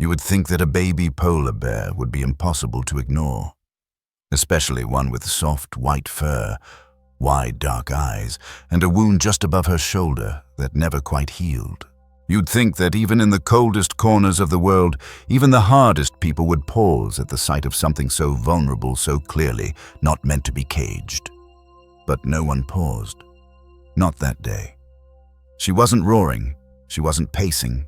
You would think that a baby polar bear would be impossible to ignore, especially one with soft white fur, wide dark eyes, and a wound just above her shoulder that never quite healed. You'd think that even in the coldest corners of the world, even the hardest people would pause at the sight of something so vulnerable, so clearly not meant to be caged. But no one paused. Not that day. She wasn't roaring. She wasn't pacing.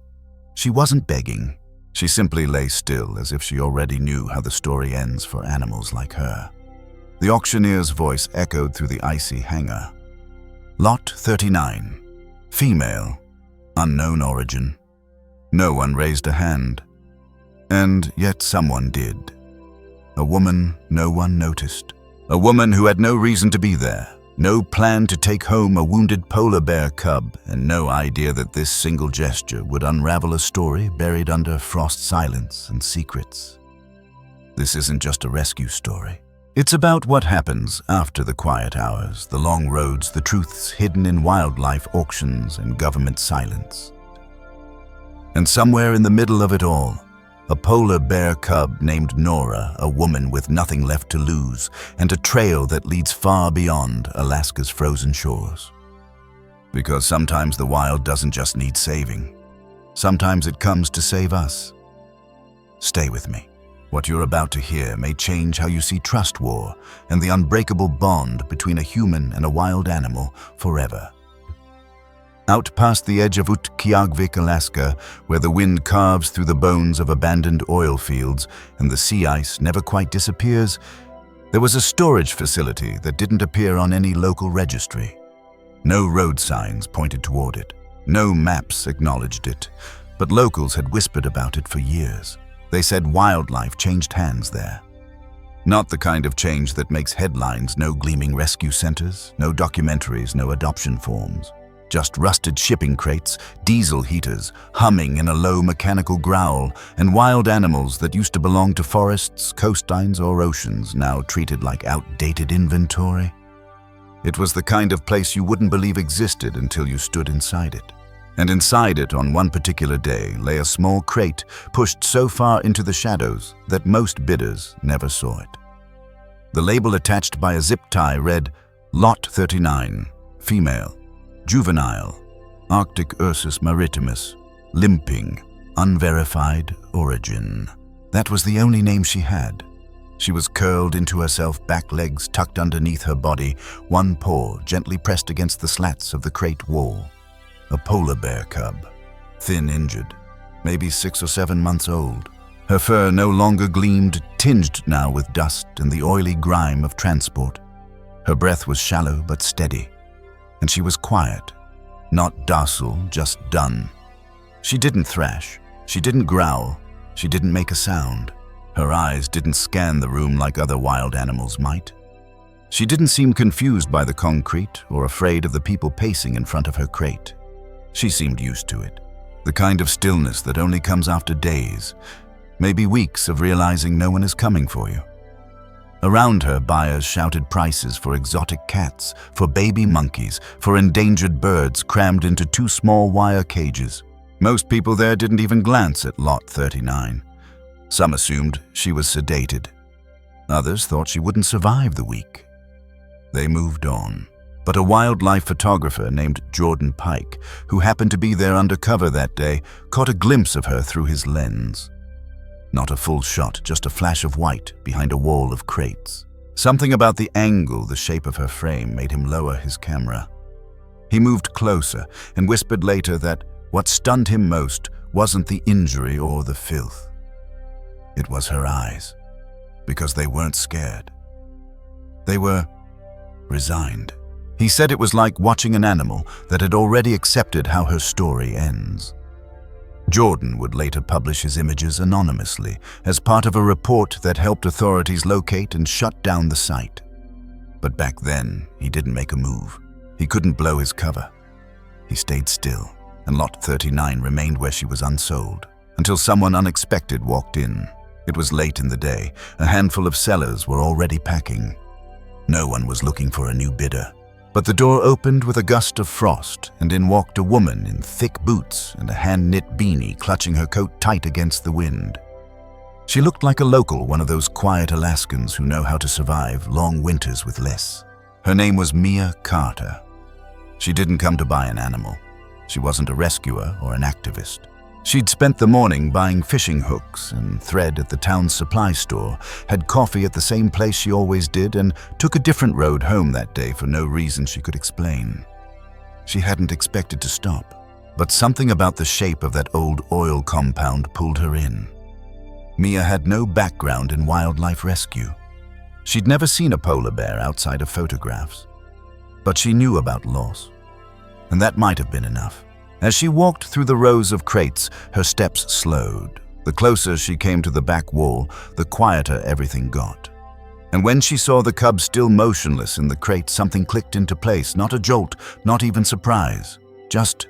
She wasn't begging. She simply lay still, as if she already knew how the story ends for animals like her. The auctioneer's voice echoed through the icy hangar. Lot 39. Female. Unknown origin. No one raised a hand. And yet someone did. A woman no one noticed. A woman who had no reason to be there. No plan to take home a wounded polar bear cub, and no idea that this single gesture would unravel a story buried under frost silence and secrets. This isn't just a rescue story. It's about what happens after the quiet hours, the long roads, the truths hidden in wildlife auctions and government silence. And somewhere in the middle of it all, a polar bear cub named Nora, a woman with nothing left to lose, and a trail that leads far beyond Alaska's frozen shores. Because sometimes the wild doesn't just need saving. Sometimes it comes to save us. Stay with me. What you're about to hear may change how you see trust war and the unbreakable bond between a human and a wild animal forever. Out past the edge of Utqiagvik, Alaska, where the wind carves through the bones of abandoned oil fields and the sea ice never quite disappears, there was a storage facility that didn't appear on any local registry. No road signs pointed toward it. No maps acknowledged it, but locals had whispered about it for years. They said wildlife changed hands there. Not the kind of change that makes headlines, no gleaming rescue centers, no documentaries, no adoption forms. Just rusted shipping crates, diesel heaters, humming in a low mechanical growl, and wild animals that used to belong to forests, coastlines, or oceans, now treated like outdated inventory. It was the kind of place you wouldn't believe existed until you stood inside it. And inside it, on one particular day, lay a small crate pushed so far into the shadows that most bidders never saw it. The label attached by a zip tie read, Lot 39, Female, Juvenile, Arctic Ursus maritimus, Limping, Unverified Origin. That was the only name she had. She was curled into herself, back legs tucked underneath her body, one paw gently pressed against the slats of the crate wall. A polar bear cub, thin injured, maybe 6 or 7 months old. Her fur no longer gleamed, tinged now with dust and the oily grime of transport. Her breath was shallow but steady, and she was quiet, not docile, just done. She didn't thrash, she didn't growl, she didn't make a sound. Her eyes didn't scan the room like other wild animals might. She didn't seem confused by the concrete or afraid of the people pacing in front of her crate. She seemed used to it, the kind of stillness that only comes after days, maybe weeks of realizing no one is coming for you. Around her, buyers shouted prices for exotic cats, for baby monkeys, for endangered birds crammed into 2 small wire cages. Most people there didn't even glance at Lot 39. Some assumed she was sedated. Others thought she wouldn't survive the week. They moved on. But a wildlife photographer named Jordan Pike, who happened to be there undercover that day, caught a glimpse of her through his lens. Not a full shot, just a flash of white behind a wall of crates. Something about the angle, the shape of her frame, made him lower his camera. He moved closer and whispered later that what stunned him most wasn't the injury or the filth. It was her eyes, because they weren't scared. They were resigned. He said it was like watching an animal that had already accepted how her story ends. Jordan would later publish his images anonymously as part of a report that helped authorities locate and shut down the site. But back then, he didn't make a move. He couldn't blow his cover. He stayed still, and Lot 39 remained where she was unsold, until someone unexpected walked in. It was late in the day. A handful of sellers were already packing. No one was looking for a new bidder. But the door opened with a gust of frost, and in walked a woman in thick boots and a hand-knit beanie clutching her coat tight against the wind. She looked like a local, one of those quiet Alaskans who know how to survive long winters with less. Her name was Mia Carter. She didn't come to buy an animal. She wasn't a rescuer or an activist. She'd spent the morning buying fishing hooks and thread at the town's supply store, had coffee at the same place she always did, and took a different road home that day for no reason she could explain. She hadn't expected to stop, but something about the shape of that old oil compound pulled her in. Mia had no background in wildlife rescue. She'd never seen a polar bear outside of photographs, but she knew about loss, and that might have been enough. As she walked through the rows of crates, her steps slowed. The closer she came to the back wall, the quieter everything got. And when she saw the cub still motionless in the crate, something clicked into place, not a jolt, not even surprise. Just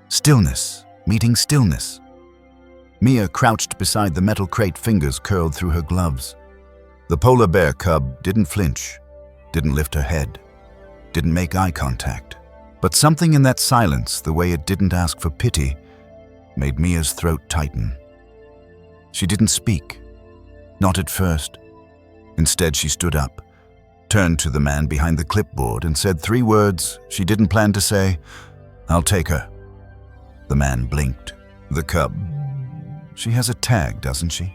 stillness, meeting stillness. Mia crouched beside the metal crate, fingers curled through her gloves. The polar bear cub didn't flinch, didn't lift her head, didn't make eye contact. But something in that silence, the way it didn't ask for pity, made Mia's throat tighten. She didn't speak, not at first. Instead, she stood up, turned to the man behind the clipboard and said 3 words she didn't plan to say, "I'll take her." The man blinked. "The cub? She has a tag, doesn't she?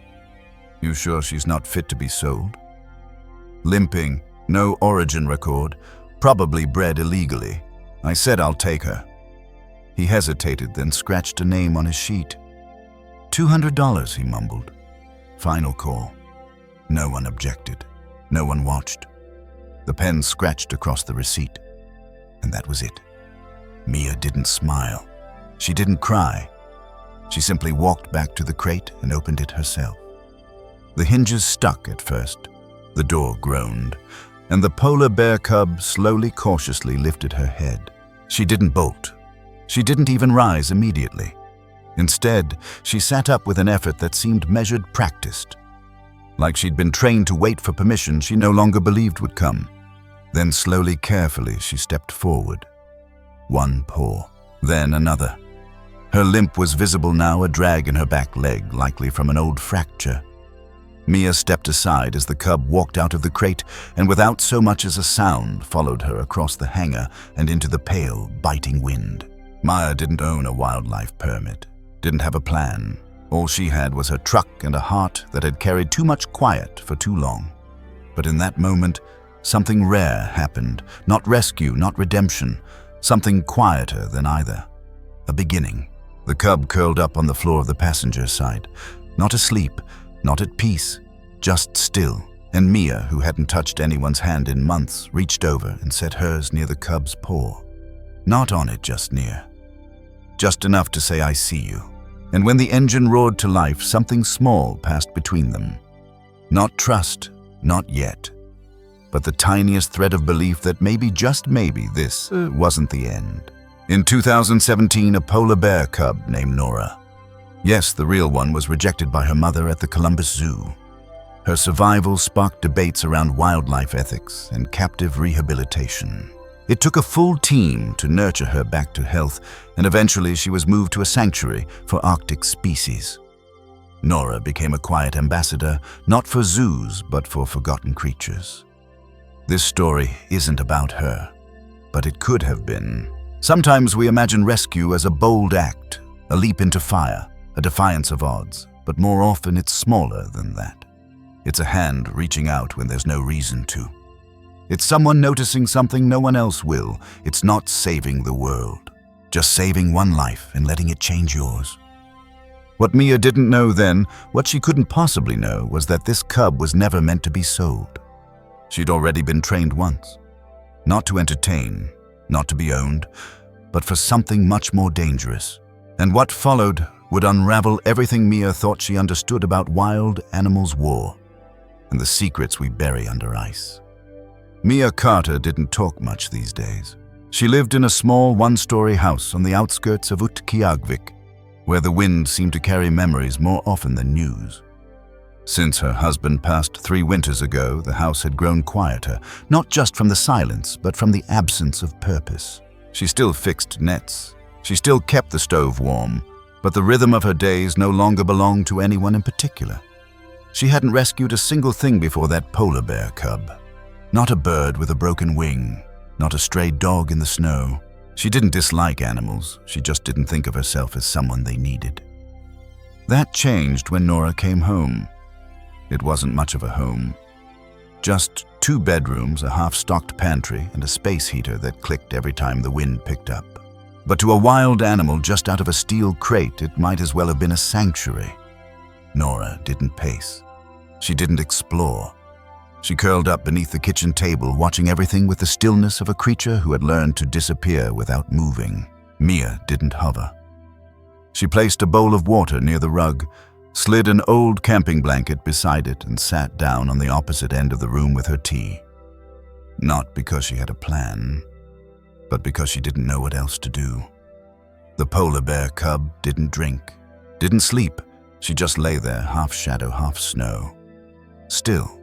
You sure she's not fit to be sold?" "Limping, no origin record, probably bred illegally. I said I'll take her." He hesitated, then scratched a name on his sheet. $200, he mumbled. Final call. No one objected. No one watched. The pen scratched across the receipt. And that was it. Mia didn't smile. She didn't cry. She simply walked back to the crate and opened it herself. The hinges stuck at first. The door groaned, and the polar bear cub slowly, cautiously lifted her head. She didn't bolt. She didn't even rise immediately. Instead, she sat up with an effort that seemed measured, practiced. Like she'd been trained to wait for permission she no longer believed would come. Then slowly, carefully, she stepped forward. One paw, then another. Her limp was visible now, a drag in her back leg, likely from an old fracture. Mia stepped aside as the cub walked out of the crate and without so much as a sound followed her across the hangar and into the pale, biting wind. Mia didn't own a wildlife permit, didn't have a plan. All she had was her truck and a heart that had carried too much quiet for too long. But in that moment, something rare happened. Not rescue, not redemption. Something quieter than either. A beginning. The cub curled up on the floor of the passenger side. Not asleep, not at peace, just still. And Mia, who hadn't touched anyone's hand in months, reached over and set hers near the cub's paw. Not on it, just near. Just enough to say, "I see you." And when the engine roared to life, something small passed between them. Not trust, not yet. But the tiniest thread of belief that maybe, just maybe, this wasn't the end. In 2017, a polar bear cub named Nora. Yes, the real one was rejected by her mother at the Columbus Zoo. Her survival sparked debates around wildlife ethics and captive rehabilitation. It took a full team to nurture her back to health, and eventually she was moved to a sanctuary for Arctic species. Nora became a quiet ambassador, not for zoos, but for forgotten creatures. This story isn't about her, but it could have been. Sometimes we imagine rescue as a bold act, a leap into fire, a defiance of odds, but more often it's smaller than that. It's a hand reaching out when there's no reason to. It's someone noticing something no one else will. It's not saving the world, just saving one life and letting it change yours. What Mia didn't know then, what she couldn't possibly know, was that this cub was never meant to be sold. She'd already been trained once, not to entertain, not to be owned, but for something much more dangerous. And what followed would unravel everything Mia thought she understood about wild animals' war and the secrets we bury under ice. Mia Carter didn't talk much these days. She lived in a small one-story house on the outskirts of Utqiagvik, where the wind seemed to carry memories more often than news. Since her husband passed 3 winters ago, the house had grown quieter, not just from the silence, but from the absence of purpose. She still fixed nets. She still kept the stove warm, but the rhythm of her days no longer belonged to anyone in particular. She hadn't rescued a single thing before that polar bear cub. Not a bird with a broken wing, not a stray dog in the snow. She didn't dislike animals, she just didn't think of herself as someone they needed. That changed when Nora came home. It wasn't much of a home. Just 2 bedrooms, a half-stocked pantry, and a space heater that clicked every time the wind picked up. But to a wild animal just out of a steel crate, it might as well have been a sanctuary. Nora didn't pace. She didn't explore. She curled up beneath the kitchen table, watching everything with the stillness of a creature who had learned to disappear without moving. Mia didn't hover. She placed a bowl of water near the rug, slid an old camping blanket beside it, and sat down on the opposite end of the room with her tea. Not because she had a plan, but because she didn't know what else to do. The polar bear cub didn't drink, didn't sleep. She just lay there, half shadow, half snow. Still.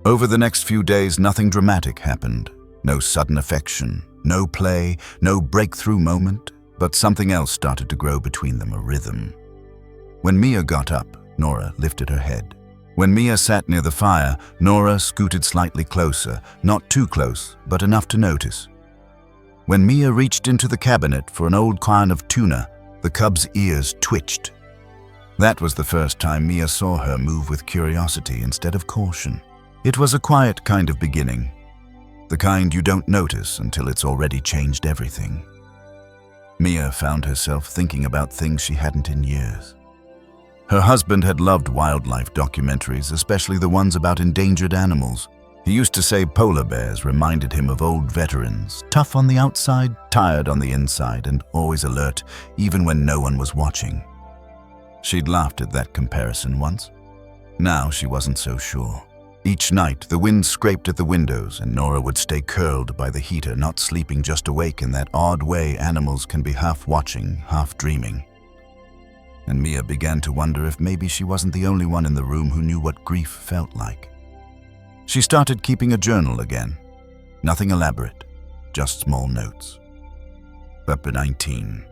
Over the next few days, nothing dramatic happened. No sudden affection, no play, no breakthrough moment, but something else started to grow between them, a rhythm. When Mia got up, Nora lifted her head. When Mia sat near the fire, Nora scooted slightly closer, not too close, but enough to notice. When Mia reached into the cabinet for an old can of tuna, the cub's ears twitched. That was the first time Mia saw her move with curiosity instead of caution. It was a quiet kind of beginning, the kind you don't notice until it's already changed everything. Mia found herself thinking about things she hadn't in years. Her husband had loved wildlife documentaries, especially the ones about endangered animals. He used to say polar bears reminded him of old veterans, tough on the outside, tired on the inside, and always alert, even when no one was watching. She'd laughed at that comparison once. Now she wasn't so sure. Each night, the wind scraped at the windows, and Nora would stay curled by the heater, not sleeping, just awake in that odd way animals can be half watching, half dreaming. And Mia began to wonder if maybe she wasn't the only one in the room who knew what grief felt like. She started keeping a journal again. Nothing elaborate, just small notes. Chapter 19.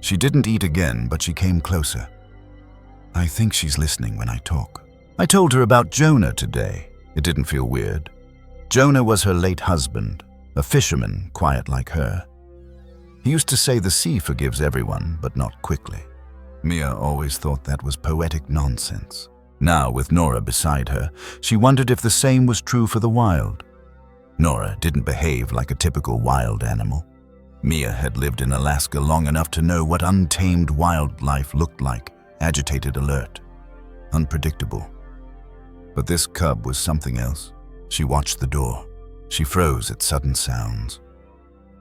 She didn't eat again, but she came closer. I think she's listening when I talk. I told her about Jonah today. It didn't feel weird. Jonah was her late husband, a fisherman, quiet like her. He used to say the sea forgives everyone, but not quickly. Mia always thought that was poetic nonsense. Now, with Nora beside her, she wondered if the same was true for the wild. Nora didn't behave like a typical wild animal. Mia had lived in Alaska long enough to know what untamed wildlife looked like, agitated, alert, unpredictable. But this cub was something else. She watched the door. She froze at sudden sounds.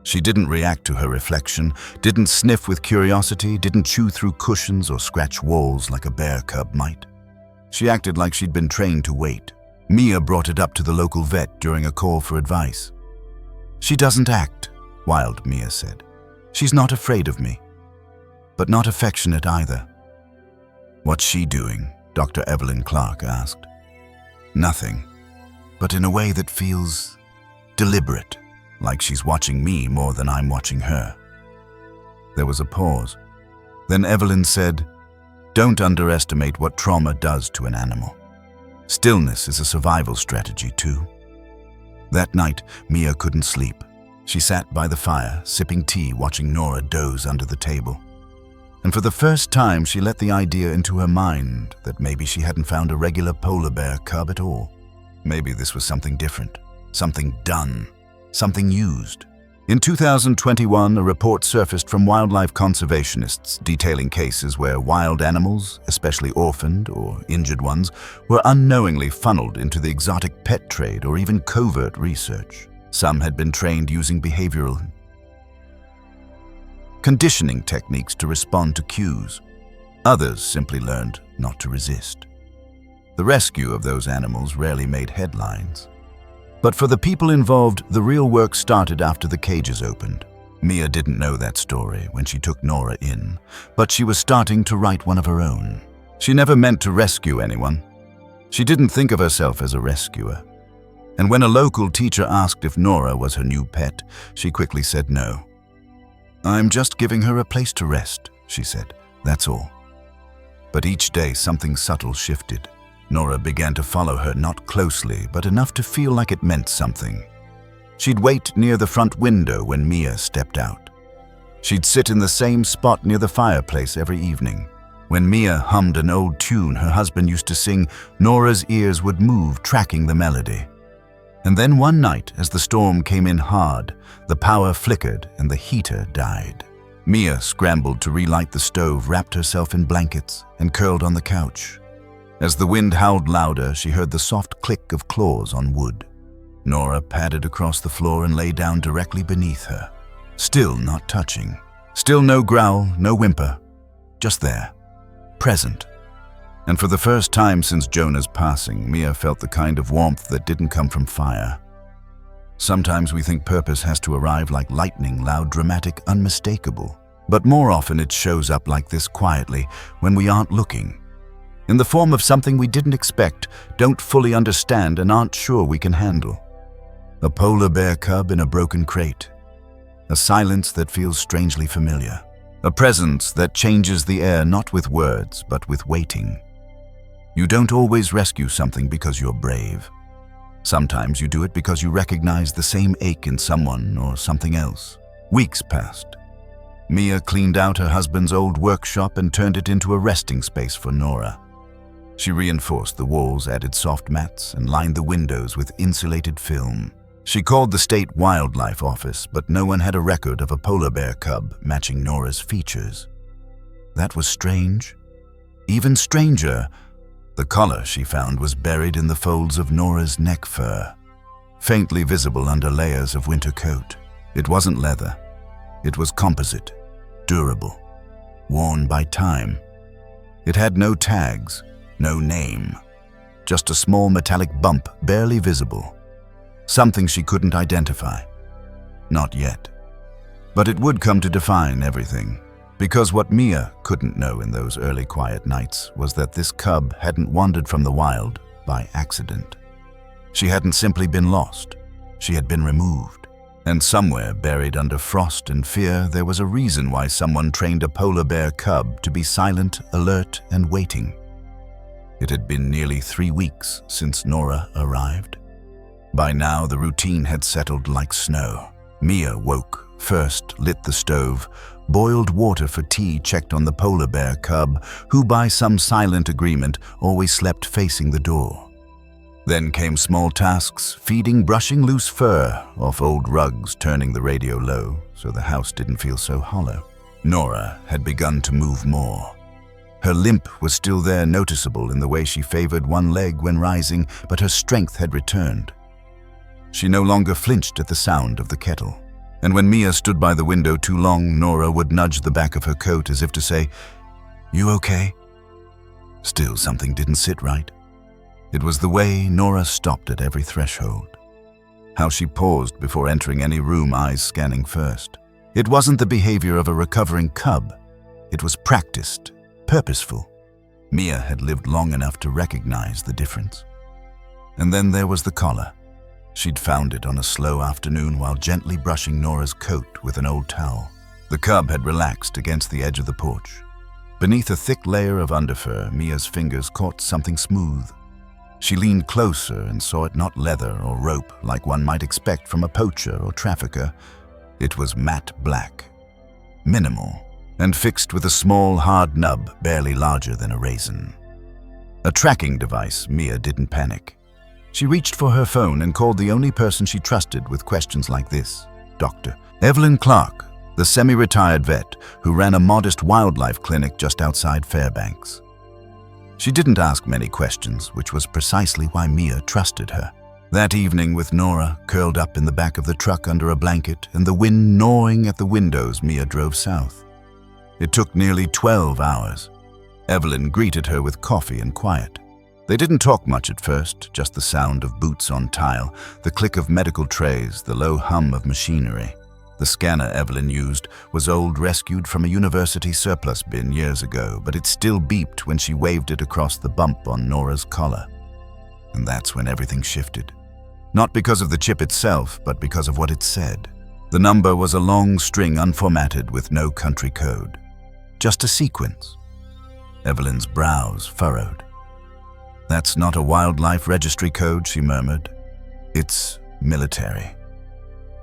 She didn't react to her reflection, didn't sniff with curiosity, didn't chew through cushions or scratch walls like a bear cub might. She acted like she'd been trained to wait. Mia brought it up to the local vet during a call for advice. She doesn't act, wild, Mia said. She's not afraid of me, but not affectionate either. What's she doing? Dr. Evelyn Clark asked. Nothing, but in a way that feels deliberate. Like she's watching me more than I'm watching her. There was a pause. Then Evelyn said, "Don't underestimate what trauma does to an animal. Stillness is a survival strategy too." That night, Mia couldn't sleep. She sat by the fire, sipping tea, watching Nora doze under the table. And for the first time, she let the idea into her mind that maybe she hadn't found a regular polar bear cub at all. Maybe this was something different, something done. Something used. In 2021, a report surfaced from wildlife conservationists detailing cases where wild animals, especially orphaned or injured ones, were unknowingly funneled into the exotic pet trade or even covert research. Some had been trained using behavioral conditioning techniques to respond to cues. Others simply learned not to resist. The rescue of those animals rarely made headlines. But for the people involved, the real work started after the cages opened. Mia didn't know that story when she took Nora in, but she was starting to write one of her own. She never meant to rescue anyone. She didn't think of herself as a rescuer. And when a local teacher asked if Nora was her new pet, she quickly said no. "I'm just giving her a place to rest," she said. "That's all." But each day something subtle shifted. Nora began to follow her, not closely, but enough to feel like it meant something. She'd wait near the front window when Mia stepped out. She'd sit in the same spot near the fireplace every evening. When Mia hummed an old tune her husband used to sing, Nora's ears would move, tracking the melody. And then one night, as the storm came in hard, the power flickered and the heater died. Mia scrambled to relight the stove, wrapped herself in blankets, and curled on the couch. As the wind howled louder, she heard the soft click of claws on wood. Nora padded across the floor and lay down directly beneath her. Still not touching. Still no growl, no whimper. Just there. Present. And for the first time since Jonah's passing, Mia felt the kind of warmth that didn't come from fire. Sometimes we think purpose has to arrive like lightning, loud, dramatic, unmistakable. But more often it shows up like this, quietly, when we aren't looking. In the form of something we didn't expect, don't fully understand, and aren't sure we can handle. A polar bear cub in a broken crate. A silence that feels strangely familiar. A presence that changes the air not with words, but with waiting. You don't always rescue something because you're brave. Sometimes you do it because you recognize the same ache in someone or something else. Weeks passed. Mia cleaned out her husband's old workshop and turned it into a resting space for Nora. She reinforced the walls, added soft mats, and lined the windows with insulated film. She called the state wildlife office, but no one had a record of a polar bear cub matching Nora's features. That was strange. Even stranger, the collar she found was buried in the folds of Nora's neck fur, faintly visible under layers of winter coat. It wasn't leather. It was composite, durable, worn by time. It had no tags, no name, just a small metallic bump barely visible. Something she couldn't identify. Not yet. But it would come to define everything. Because what Mia couldn't know in those early quiet nights was that this cub hadn't wandered from the wild by accident. She hadn't simply been lost. She had been removed. And somewhere buried under frost and fear, there was a reason why someone trained a polar bear cub to be silent, alert, and waiting. It had been nearly 3 weeks since Nora arrived. By now, the routine had settled like snow. Mia woke, first lit the stove, boiled water for tea, checked on the polar bear cub, who by some silent agreement always slept facing the door. Then came small tasks, feeding, brushing loose fur off old rugs, turning the radio low so the house didn't feel so hollow. Nora had begun to move more. Her limp was still there, noticeable in the way she favored one leg when rising, but her strength had returned. She no longer flinched at the sound of the kettle. And when Mia stood by the window too long, Nora would nudge the back of her coat as if to say, "You okay?" Still, something didn't sit right. It was the way Nora stopped at every threshold. How she paused before entering any room, eyes scanning first. It wasn't the behavior of a recovering cub. It was practiced, purposeful. Mia had lived long enough to recognize the difference. And then there was the collar. She'd found it on a slow afternoon while gently brushing Nora's coat with an old towel. The cub had relaxed against the edge of the porch. Beneath a thick layer of underfur, Mia's fingers caught something smooth. She leaned closer and saw it not leather or rope like one might expect from a poacher or trafficker. It was matte black, minimal, and fixed with a small, hard nub barely larger than a raisin. A tracking device. Mia didn't panic. She reached for her phone and called the only person she trusted with questions like this, Dr. Evelyn Clark, the semi-retired vet who ran a modest wildlife clinic just outside Fairbanks. She didn't ask many questions, which was precisely why Mia trusted her. That evening, with Nora curled up in the back of the truck under a blanket and the wind gnawing at the windows, Mia drove south. It took nearly 12 hours. Evelyn greeted her with coffee and quiet. They didn't talk much at first, just the sound of boots on tile, the click of medical trays, the low hum of machinery. The scanner Evelyn used was old, rescued from a university surplus bin years ago, but it still beeped when she waved it across the bump on Nora's collar. And that's when everything shifted. Not because of the chip itself, but because of what it said. The number was a long string unformatted with no country code. Just a sequence. Evelyn's brows furrowed. "That's not a wildlife registry code," she murmured. "It's military."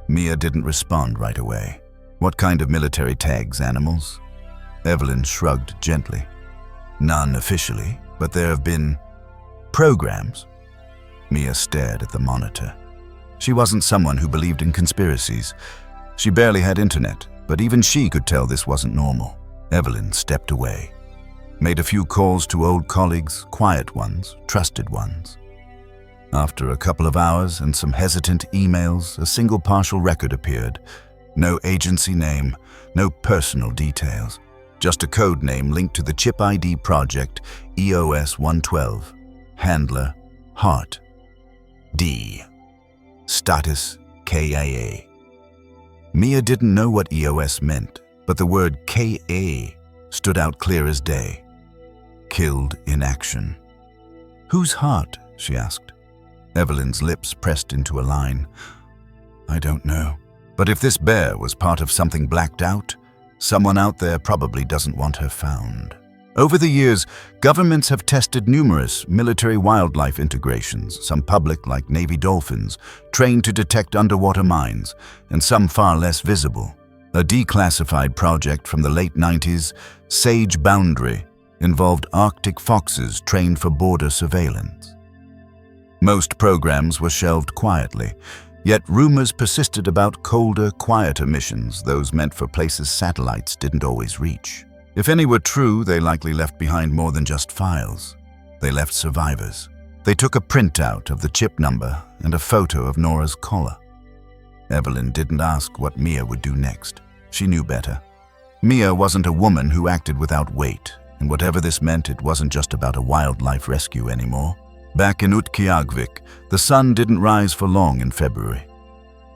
Mia didn't respond right away. "What kind of military tags animals?" Evelyn shrugged gently. "None officially, but there have been programs." Mia stared at the monitor. She wasn't someone who believed in conspiracies. She barely had internet, but even she could tell this wasn't normal. Evelyn stepped away. Made a few calls to old colleagues, quiet ones, trusted ones. After a couple of hours and some hesitant emails, a single partial record appeared. No agency name, no personal details. Just a code name linked to the Chip ID project EOS 112. Handler, Heart. D. Status, KIA. Mia didn't know what EOS meant, but the word KA stood out clear as day. Killed in action. "Whose heart?" she asked. Evelyn's lips pressed into a line. "I don't know. But if this bear was part of something blacked out, someone out there probably doesn't want her found." Over the years, governments have tested numerous military wildlife integrations, some public like Navy dolphins, trained to detect underwater mines, and some far less visible. A declassified project from the late 90s, Sage Boundary, involved Arctic foxes trained for border surveillance. Most programs were shelved quietly, yet rumors persisted about colder, quieter missions, those meant for places satellites didn't always reach. If any were true, they likely left behind more than just files. They left survivors. They took a printout of the chip number and a photo of Nora's collar. Evelyn didn't ask what Mia would do next. She knew better. Mia wasn't a woman who acted without weight, and whatever this meant, it wasn't just about a wildlife rescue anymore. Back in Utqiagvik, the sun didn't rise for long in February.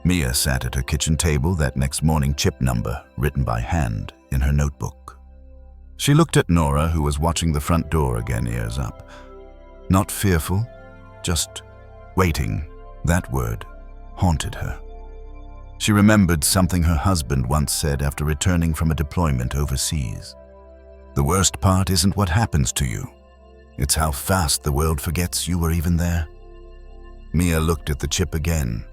Mia sat at her kitchen table, that next morning chip number, written by hand, in her notebook. She looked at Nora, who was watching the front door again, ears up. Not fearful, just waiting. That word haunted her. She remembered something her husband once said after returning from a deployment overseas. "The worst part isn't what happens to you. It's how fast the world forgets you were even there." Mia looked at the chip again.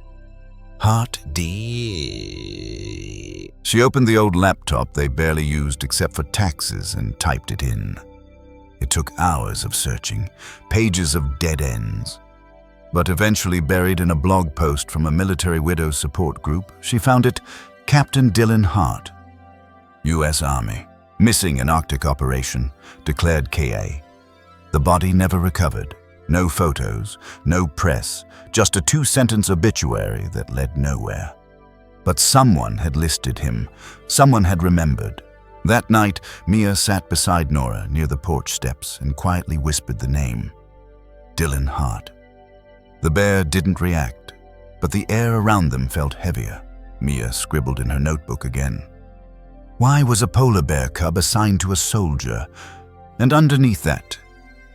Heart D. She opened the old laptop they barely used except for taxes and typed it in. It took hours of searching, pages of dead ends. But eventually, buried in a blog post from a military widows support group, she found it Captain Dylan Hart, U.S. Army, missing in Arctic operation, declared KA. The body never recovered. No photos, no press, just a 2-sentence obituary that led nowhere. But someone had listed him. Someone had remembered. That night, Mia sat beside Nora near the porch steps and quietly whispered the name. Dylan Hart. The bear didn't react, but the air around them felt heavier. Mia scribbled in her notebook again. Why was a polar bear cub assigned to a soldier? And underneath that,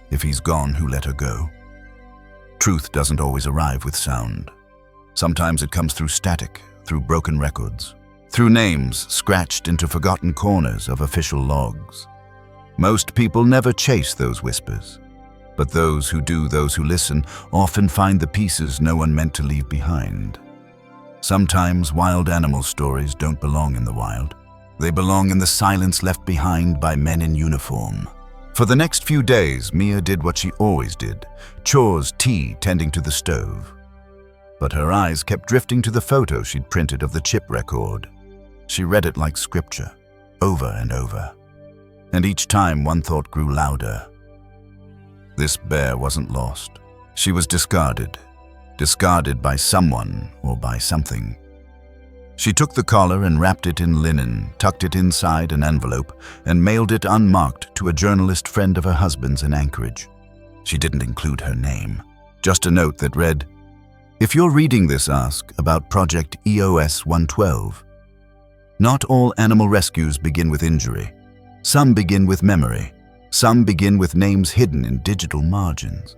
if he's gone, who let her go? Truth doesn't always arrive with sound. Sometimes it comes through static, through broken records, through names scratched into forgotten corners of official logs. Most people never chase those whispers, but those who do, those who listen, often find the pieces no one meant to leave behind. Sometimes wild animal stories don't belong in the wild. They belong in the silence left behind by men in uniform. For the next few days, Mia did what she always did, chores, tea, tending to the stove. But her eyes kept drifting to the photo she'd printed of the chip record. She read it like scripture, over and over. And each time one thought grew louder. This bear wasn't lost. She was discarded. Discarded by someone or by something. She took the collar and wrapped it in linen, tucked it inside an envelope, and mailed it unmarked to a journalist friend of her husband's in Anchorage. She didn't include her name, just a note that read, "If you're reading this, ask about Project EOS 112. Not all animal rescues begin with injury. Some begin with memory. Some begin with names hidden in digital margins.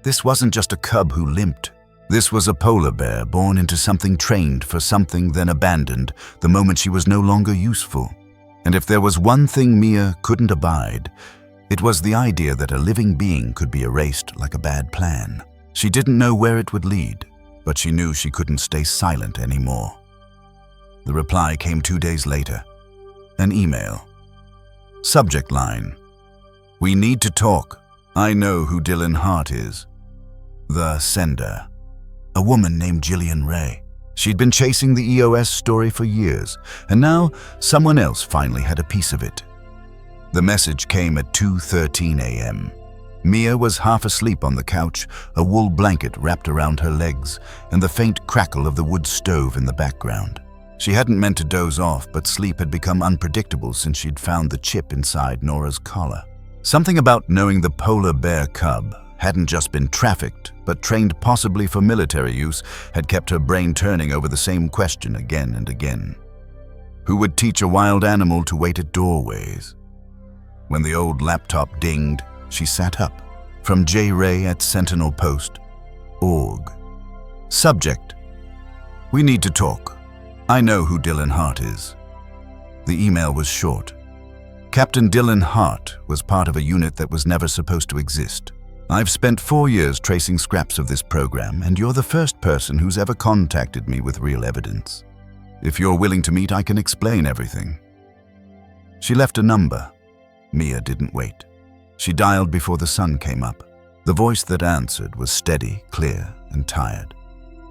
This wasn't just a cub who limped. This was a polar bear born into something trained for something, then abandoned the moment she was no longer useful. And if there was one thing Mia couldn't abide, it was the idea that a living being could be erased like a bad plan. She didn't know where it would lead, but she knew she couldn't stay silent anymore. The reply came 2 days later. An email. Subject line: "We need to talk. I know who Dylan Hart is." The sender: a woman named Jillian Ray. She'd been chasing the EOS story for years, and now someone else finally had a piece of it. The message came at 2:13 a.m. Mia was half asleep on the couch, a wool blanket wrapped around her legs, and the faint crackle of the wood stove in the background. She hadn't meant to doze off, but sleep had become unpredictable since she'd found the chip inside Nora's collar. Something about knowing the polar bear cub hadn't just been trafficked, but trained possibly for military use, had kept her brain turning over the same question again and again. Who would teach a wild animal to wait at doorways? When the old laptop dinged, she sat up. From J. Ray at sentinelpost.org. Subject: "We need to talk. I know who Dylan Hart is." The email was short. Captain Dylan Hart was part of a unit that was never supposed to exist. "I've spent 4 years tracing scraps of this program, and you're the first person who's ever contacted me with real evidence. If you're willing to meet, I can explain everything." She left a number. Mia didn't wait. She dialed before the sun came up. The voice that answered was steady, clear, and tired.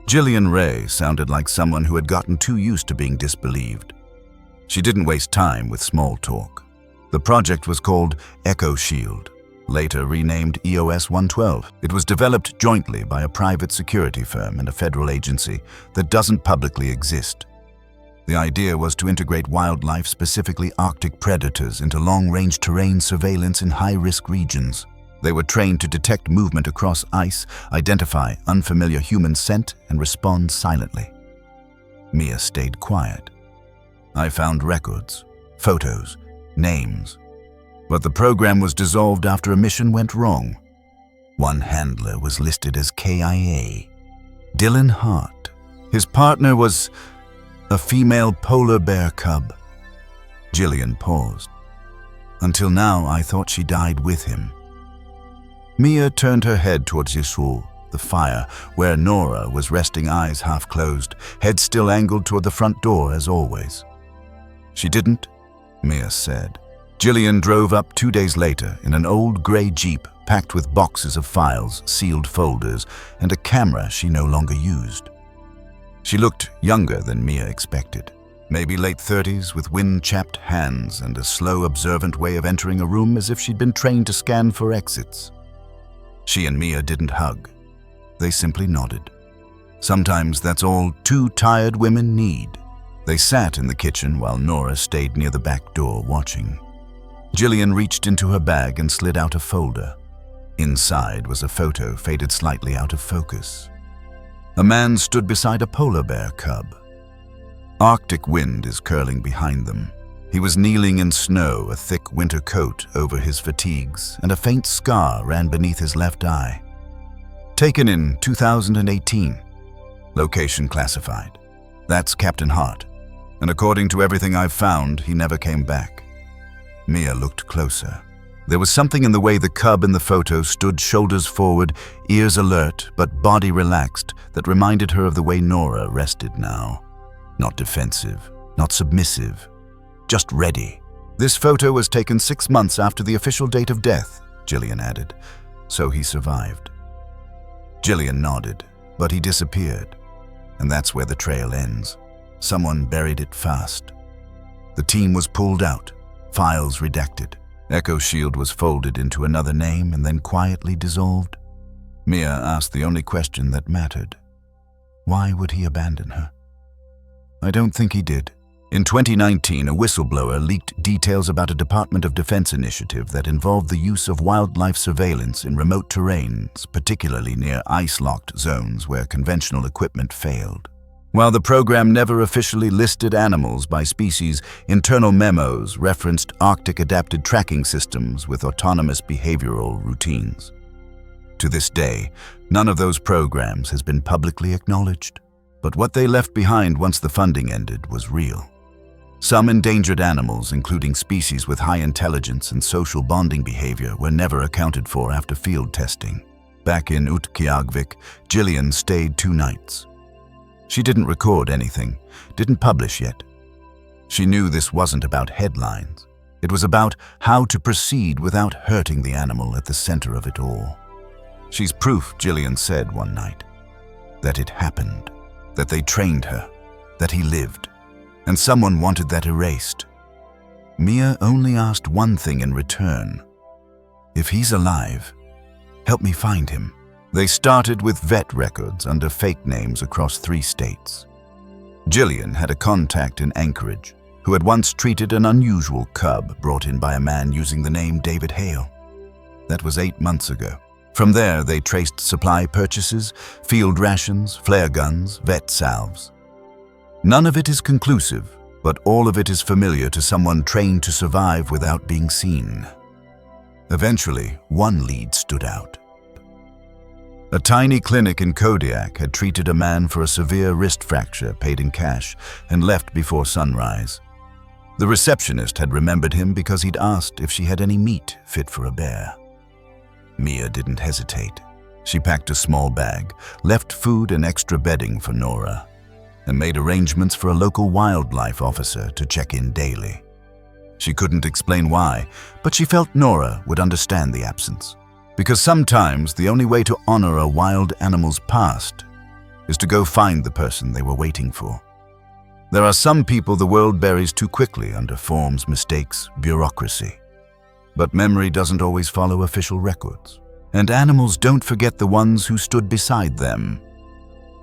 Jillian Ray sounded like someone who had gotten too used to being disbelieved. She didn't waste time with small talk. The project was called Echo Shield, later renamed EOS 112. It was developed jointly by a private security firm and a federal agency that doesn't publicly exist. The idea was to integrate wildlife, specifically Arctic predators, into long-range terrain surveillance in high-risk regions. They were trained to detect movement across ice, identify unfamiliar human scent, and respond silently. Mia stayed quiet. I found records, photos, names. But the program was dissolved after a mission went wrong. One handler was listed as KIA. Dylan Hart. His partner was a female polar bear cub. Jillian paused. Until now, I thought she died with him. Mia turned her head towards Yisrael, the fire, where Nora was resting, eyes half closed, head still angled toward the front door as always. "She didn't," Mia said. Jillian drove up 2 days later in an old gray Jeep packed with boxes of files, sealed folders, and a camera she no longer used. She looked younger than Mia expected. Maybe late 30s, with wind-chapped hands and a slow, observant way of entering a room as if she'd been trained to scan for exits. She and Mia didn't hug. They simply nodded. Sometimes that's all 2 tired women need. They sat in the kitchen while Nora stayed near the back door watching. Jillian reached into her bag and slid out a folder. Inside was a photo faded slightly out of focus. A man stood beside a polar bear cub. Arctic wind is curling behind them. He was kneeling in snow, a thick winter coat over his fatigues, and a faint scar ran beneath his left eye. Taken in 2018. Location classified. That's Captain Hart. And according to everything I've found, he never came back. Mia looked closer. There was something in the way the cub in the photo stood, shoulders forward, ears alert, but body relaxed, that reminded her of the way Nora rested now. Not defensive, not submissive, just ready. This photo was taken 6 months after the official date of death, Jillian added, so he survived. Jillian nodded, but he disappeared. And that's where the trail ends. Someone buried it fast. The team was pulled out, files redacted. Echo Shield was folded into another name and then quietly dissolved. Mia asked the only question that mattered. Why would he abandon her? I don't think he did. In 2019, a whistleblower leaked details about a Department of Defense initiative that involved the use of wildlife surveillance in remote terrains, particularly near ice-locked zones where conventional equipment failed. While the program never officially listed animals by species, internal memos referenced Arctic-adapted tracking systems with autonomous behavioral routines. To this day, none of those programs has been publicly acknowledged, but what they left behind once the funding ended was real. Some endangered animals, including species with high intelligence and social bonding behavior, were never accounted for after field testing. Back in Utqiagvik, Gillian stayed 2 nights. She didn't record anything, didn't publish yet. She knew this wasn't about headlines. It was about how to proceed without hurting the animal at the center of it all. "She's proof," Gillian said one night, "that it happened, that they trained her, that he lived, and someone wanted that erased." Mia only asked one thing in return. "If he's alive, help me find him." They started with vet records under fake names across 3 states. Gillian had a contact in Anchorage who had once treated an unusual cub brought in by a man using the name David Hale. That was 8 months ago. From there, they traced supply purchases, field rations, flare guns, vet salves. None of it is conclusive, but all of it is familiar to someone trained to survive without being seen. Eventually, one lead stood out. A tiny clinic in Kodiak had treated a man for a severe wrist fracture, paid in cash, and left before sunrise. The receptionist had remembered him because he'd asked if she had any meat fit for a bear. Mia didn't hesitate. She packed a small bag, left food and extra bedding for Nora, and made arrangements for a local wildlife officer to check in daily. She couldn't explain why, but she felt Nora would understand the absence. Because sometimes the only way to honor a wild animal's past is to go find the person they were waiting for. There are some people the world buries too quickly under forms, mistakes, bureaucracy. But memory doesn't always follow official records, and animals don't forget the ones who stood beside them.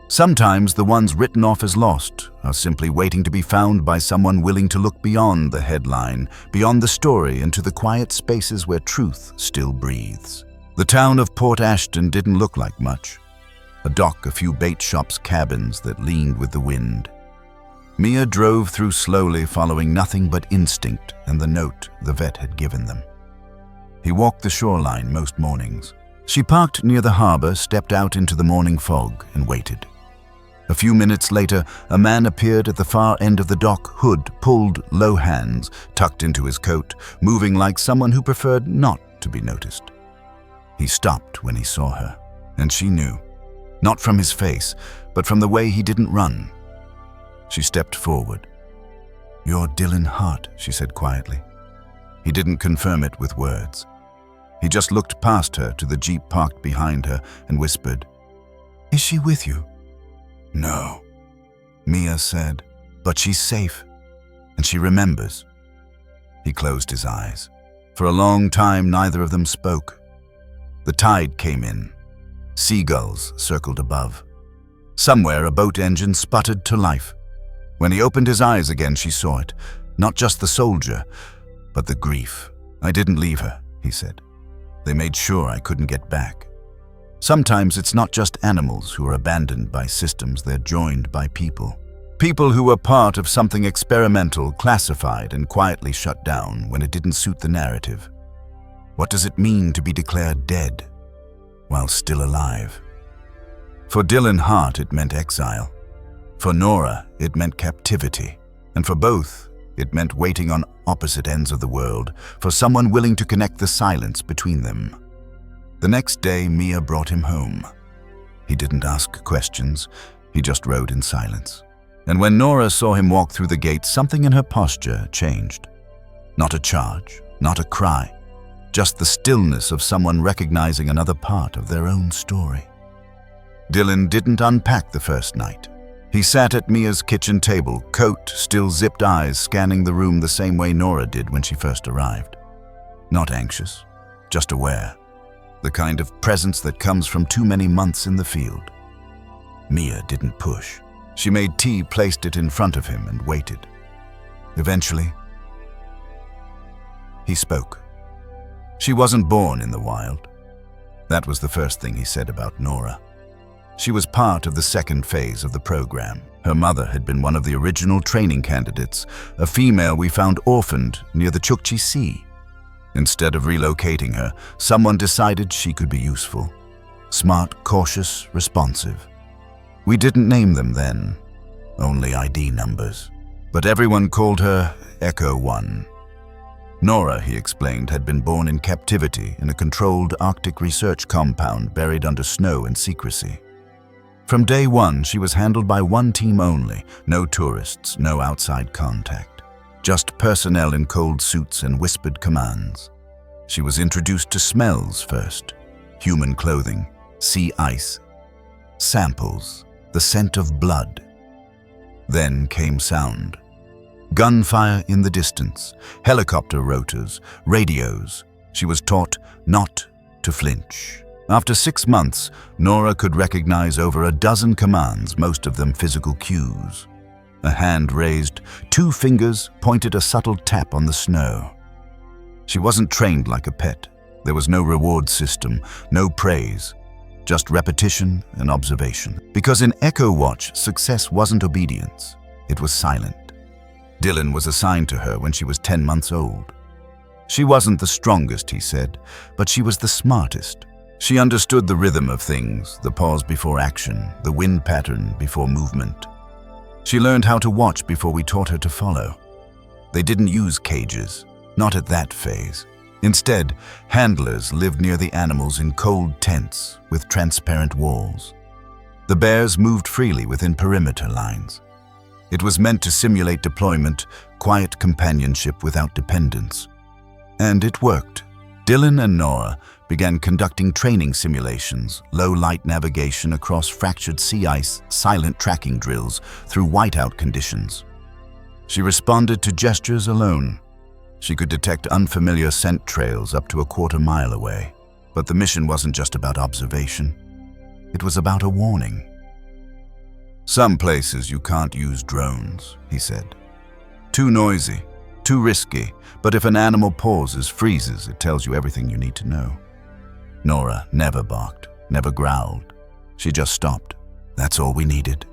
Sometimes the ones written off as lost are simply waiting to be found by someone willing to look beyond the headline, beyond the story, into the quiet spaces where truth still breathes. The town of Port Ashton didn't look like much. A dock, a few bait shops, cabins that leaned with the wind. Mia drove through slowly, following nothing but instinct and the note the vet had given them. He walked the shoreline most mornings. She parked near the harbor, stepped out into the morning fog, and waited. A few minutes later, a man appeared at the far end of the dock, hood pulled, low hands tucked into his coat, moving like someone who preferred not to be noticed. He stopped when he saw her, and she knew, not from his face, but from the way he didn't run. She stepped forward. "You're Dylan Hart," she said quietly. He didn't confirm it with words. He just looked past her to the jeep parked behind her and whispered, "Is she with you?" "No," Mia said, "but she's safe, and she remembers." He closed his eyes. For a long time, neither of them spoke. The tide came in. Seagulls circled above. Somewhere, a boat engine sputtered to life. When he opened his eyes again, she saw it. Not just the soldier, but the grief. "I didn't leave her," he said. "They made sure I couldn't get back." Sometimes it's not just animals who are abandoned by systems, they're joined by people. People who were part of something experimental, classified, and quietly shut down when it didn't suit the narrative. What does it mean to be declared dead while still alive? For Dylan Hart, it meant exile. For Nora, it meant captivity. And for both, it meant waiting on opposite ends of the world for someone willing to connect the silence between them. The next day, Mia brought him home. He didn't ask questions, he just rode in silence. And when Nora saw him walk through the gate, something in her posture changed. Not a charge, not a cry. Just the stillness of someone recognizing another part of their own story. Dylan didn't unpack the first night. He sat at Mia's kitchen table, coat, still zipped eyes, scanning the room the same way Nora did when she first arrived. Not anxious, just aware. The kind of presence that comes from too many months in the field. Mia didn't push. She made tea, placed it in front of him, and waited. Eventually, he spoke. She wasn't born in the wild. That was the first thing he said about Nora. She was part of the second phase of the program. Her mother had been one of the original training candidates, a female we found orphaned near the Chukchi Sea. Instead of relocating her, someone decided she could be useful. Smart, cautious, responsive. We didn't name them then, only ID numbers. But everyone called her Echo 1. Nora, he explained, had been born in captivity in a controlled Arctic research compound buried under snow and secrecy. From day one, she was handled by one team only, no tourists, no outside contact. Just personnel in cold suits and whispered commands. She was introduced to smells first. Human clothing, sea ice, samples, the scent of blood. Then came sound. Gunfire in the distance, helicopter rotors, radios. She was taught not to flinch. After 6 months, Nora could recognize over a dozen commands, most of them physical cues. A hand raised, 2 fingers pointed a subtle tap on the snow. She wasn't trained like a pet. There was no reward system, no praise, just repetition and observation. Because in Echo Watch, success wasn't obedience, it was silent. Dylan was assigned to her when she was 10 months old. She wasn't the strongest, he said, but she was the smartest. She understood the rhythm of things, the pause before action, the wind pattern before movement. She learned how to watch before we taught her to follow. They didn't use cages, not at that phase. Instead, handlers lived near the animals in cold tents with transparent walls. The bears moved freely within perimeter lines. It was meant to simulate deployment, quiet companionship without dependence. And it worked. Dylan and Nora began conducting training simulations, low-light navigation across fractured sea ice, silent tracking drills through whiteout conditions. She responded to gestures alone. She could detect unfamiliar scent trails up to a quarter mile away. But the mission wasn't just about observation. It was about a warning. Some places you can't use drones, he said. Too noisy, too risky, but if an animal pauses, freezes, it tells you everything you need to know. Nora never barked, never growled. She just stopped. That's all we needed.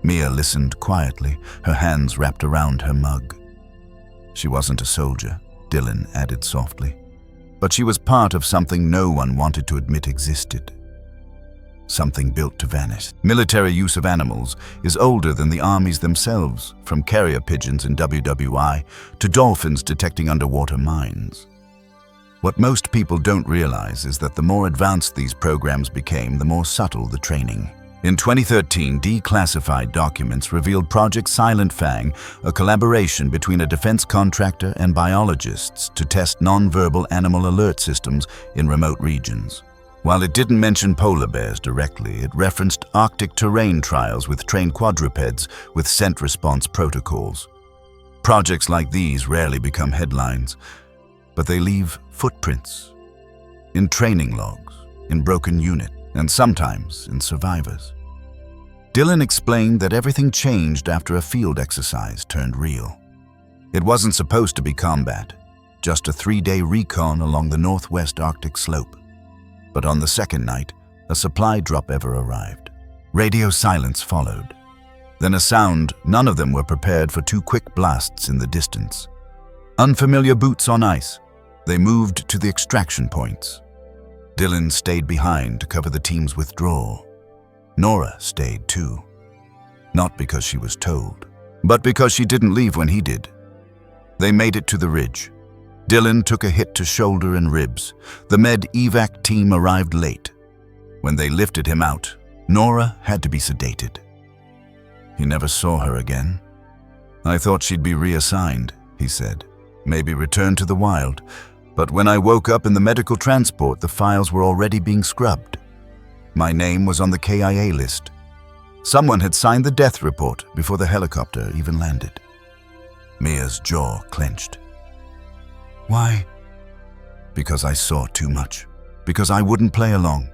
Mia listened quietly, her hands wrapped around her mug. She wasn't a soldier, Dylan added softly, but she was part of something no one wanted to admit existed. Something built to vanish. Military use of animals is older than the armies themselves, from carrier pigeons in WWI to dolphins detecting underwater mines. What most people don't realize is that the more advanced these programs became, the more subtle the training. In 2013, declassified documents revealed Project Silent Fang, a collaboration between a defense contractor and biologists to test nonverbal animal alert systems in remote regions. While it didn't mention polar bears directly, it referenced Arctic terrain trials with trained quadrupeds with scent response protocols. Projects like these rarely become headlines, but they leave footprints in training logs, in broken units, and sometimes in survivors. Dylan explained that everything changed after a field exercise turned real. It wasn't supposed to be combat, just a 3-day recon along the northwest Arctic slope. But on the second night, a supply drop ever arrived. Radio silence followed. Then a sound none of them were prepared for, 2 quick blasts in the distance. Unfamiliar boots on ice. They moved to the extraction points. Dylan stayed behind to cover the team's withdrawal. Nora stayed too. Not because she was told, but because she didn't leave when he did. They made it to the ridge. Dylan took a hit to shoulder and ribs. The med evac team arrived late. When they lifted him out, Nora had to be sedated. He never saw her again. I thought she'd be reassigned, he said. Maybe returned to the wild. But when I woke up in the medical transport, the files were already being scrubbed. My name was on the KIA list. Someone had signed the death report before the helicopter even landed. Mia's jaw clenched. Why? Because I saw too much. Because I wouldn't play along.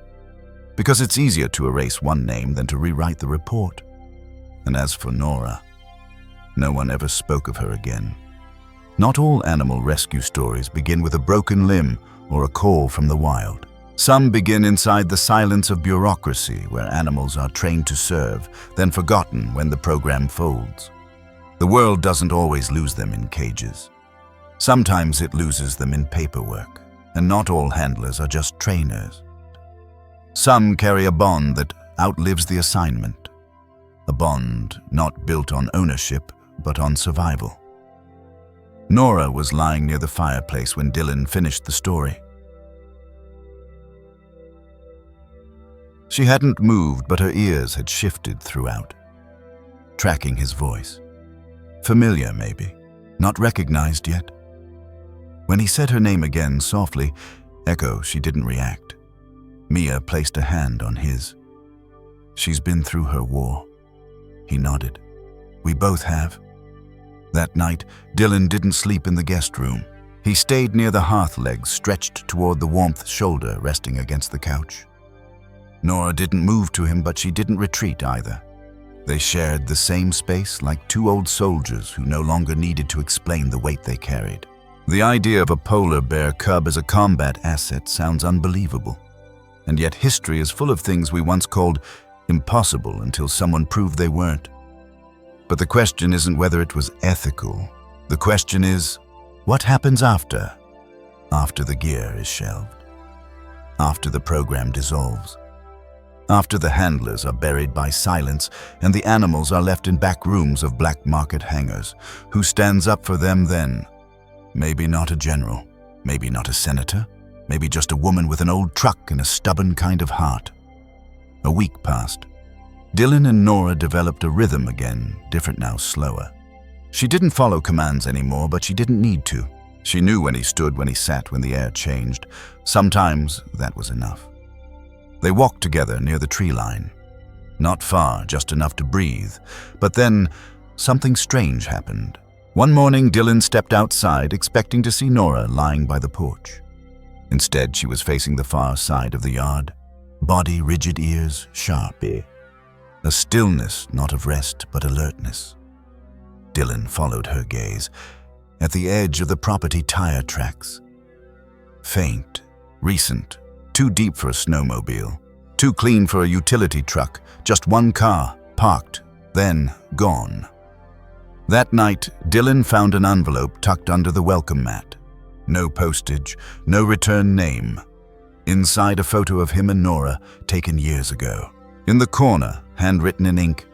Because it's easier to erase one name than to rewrite the report. And as for Nora, no one ever spoke of her again. Not all animal rescue stories begin with a broken limb or a call from the wild. Some begin inside the silence of bureaucracy, where animals are trained to serve, then forgotten when the program folds. The world doesn't always lose them in cages. Sometimes it loses them in paperwork, and not all handlers are just trainers. Some carry a bond that outlives the assignment, a bond not built on ownership, but on survival. Nora was lying near the fireplace when Dylan finished the story. She hadn't moved, but her ears had shifted throughout, tracking his voice. Familiar, maybe, not recognized yet. When he said her name again softly, echo, she didn't react. Mia placed a hand on his. She's been through her war. He nodded. We both have. That night, Dylan didn't sleep in the guest room. He stayed near the hearth legs, stretched toward the warmth shoulder resting against the couch. Nora didn't move to him, but she didn't retreat either. They shared the same space like two old soldiers who no longer needed to explain the weight they carried. The idea of a polar bear cub as a combat asset sounds unbelievable. And yet history is full of things we once called impossible until someone proved they weren't. But the question isn't whether it was ethical. The question is, what happens after? After the gear is shelved. After the program dissolves. After the handlers are buried by silence and the animals are left in back rooms of black market hangars. Who stands up for them then? Maybe not a general, maybe not a senator, maybe just a woman with an old truck and a stubborn kind of heart. A week passed. Dylan and Nora developed a rhythm again, different now, slower. She didn't follow commands anymore, but she didn't need to. She knew when he stood, when he sat, when the air changed. Sometimes that was enough. They walked together near the tree line. Not far, just enough to breathe. But then, something strange happened. One morning, Dylan stepped outside, expecting to see Nora lying by the porch. Instead, she was facing the far side of the yard. Body, rigid, ears, sharp. A stillness, not of rest, but alertness. Dylan followed her gaze. At the edge of the property tire tracks. Faint, recent, too deep for a snowmobile, too clean for a utility truck, just one car, parked, then gone. That night, Dylan found an envelope tucked under the welcome mat. No postage, no return name. Inside, a photo of him and Nora, taken years ago. In the corner, handwritten in ink,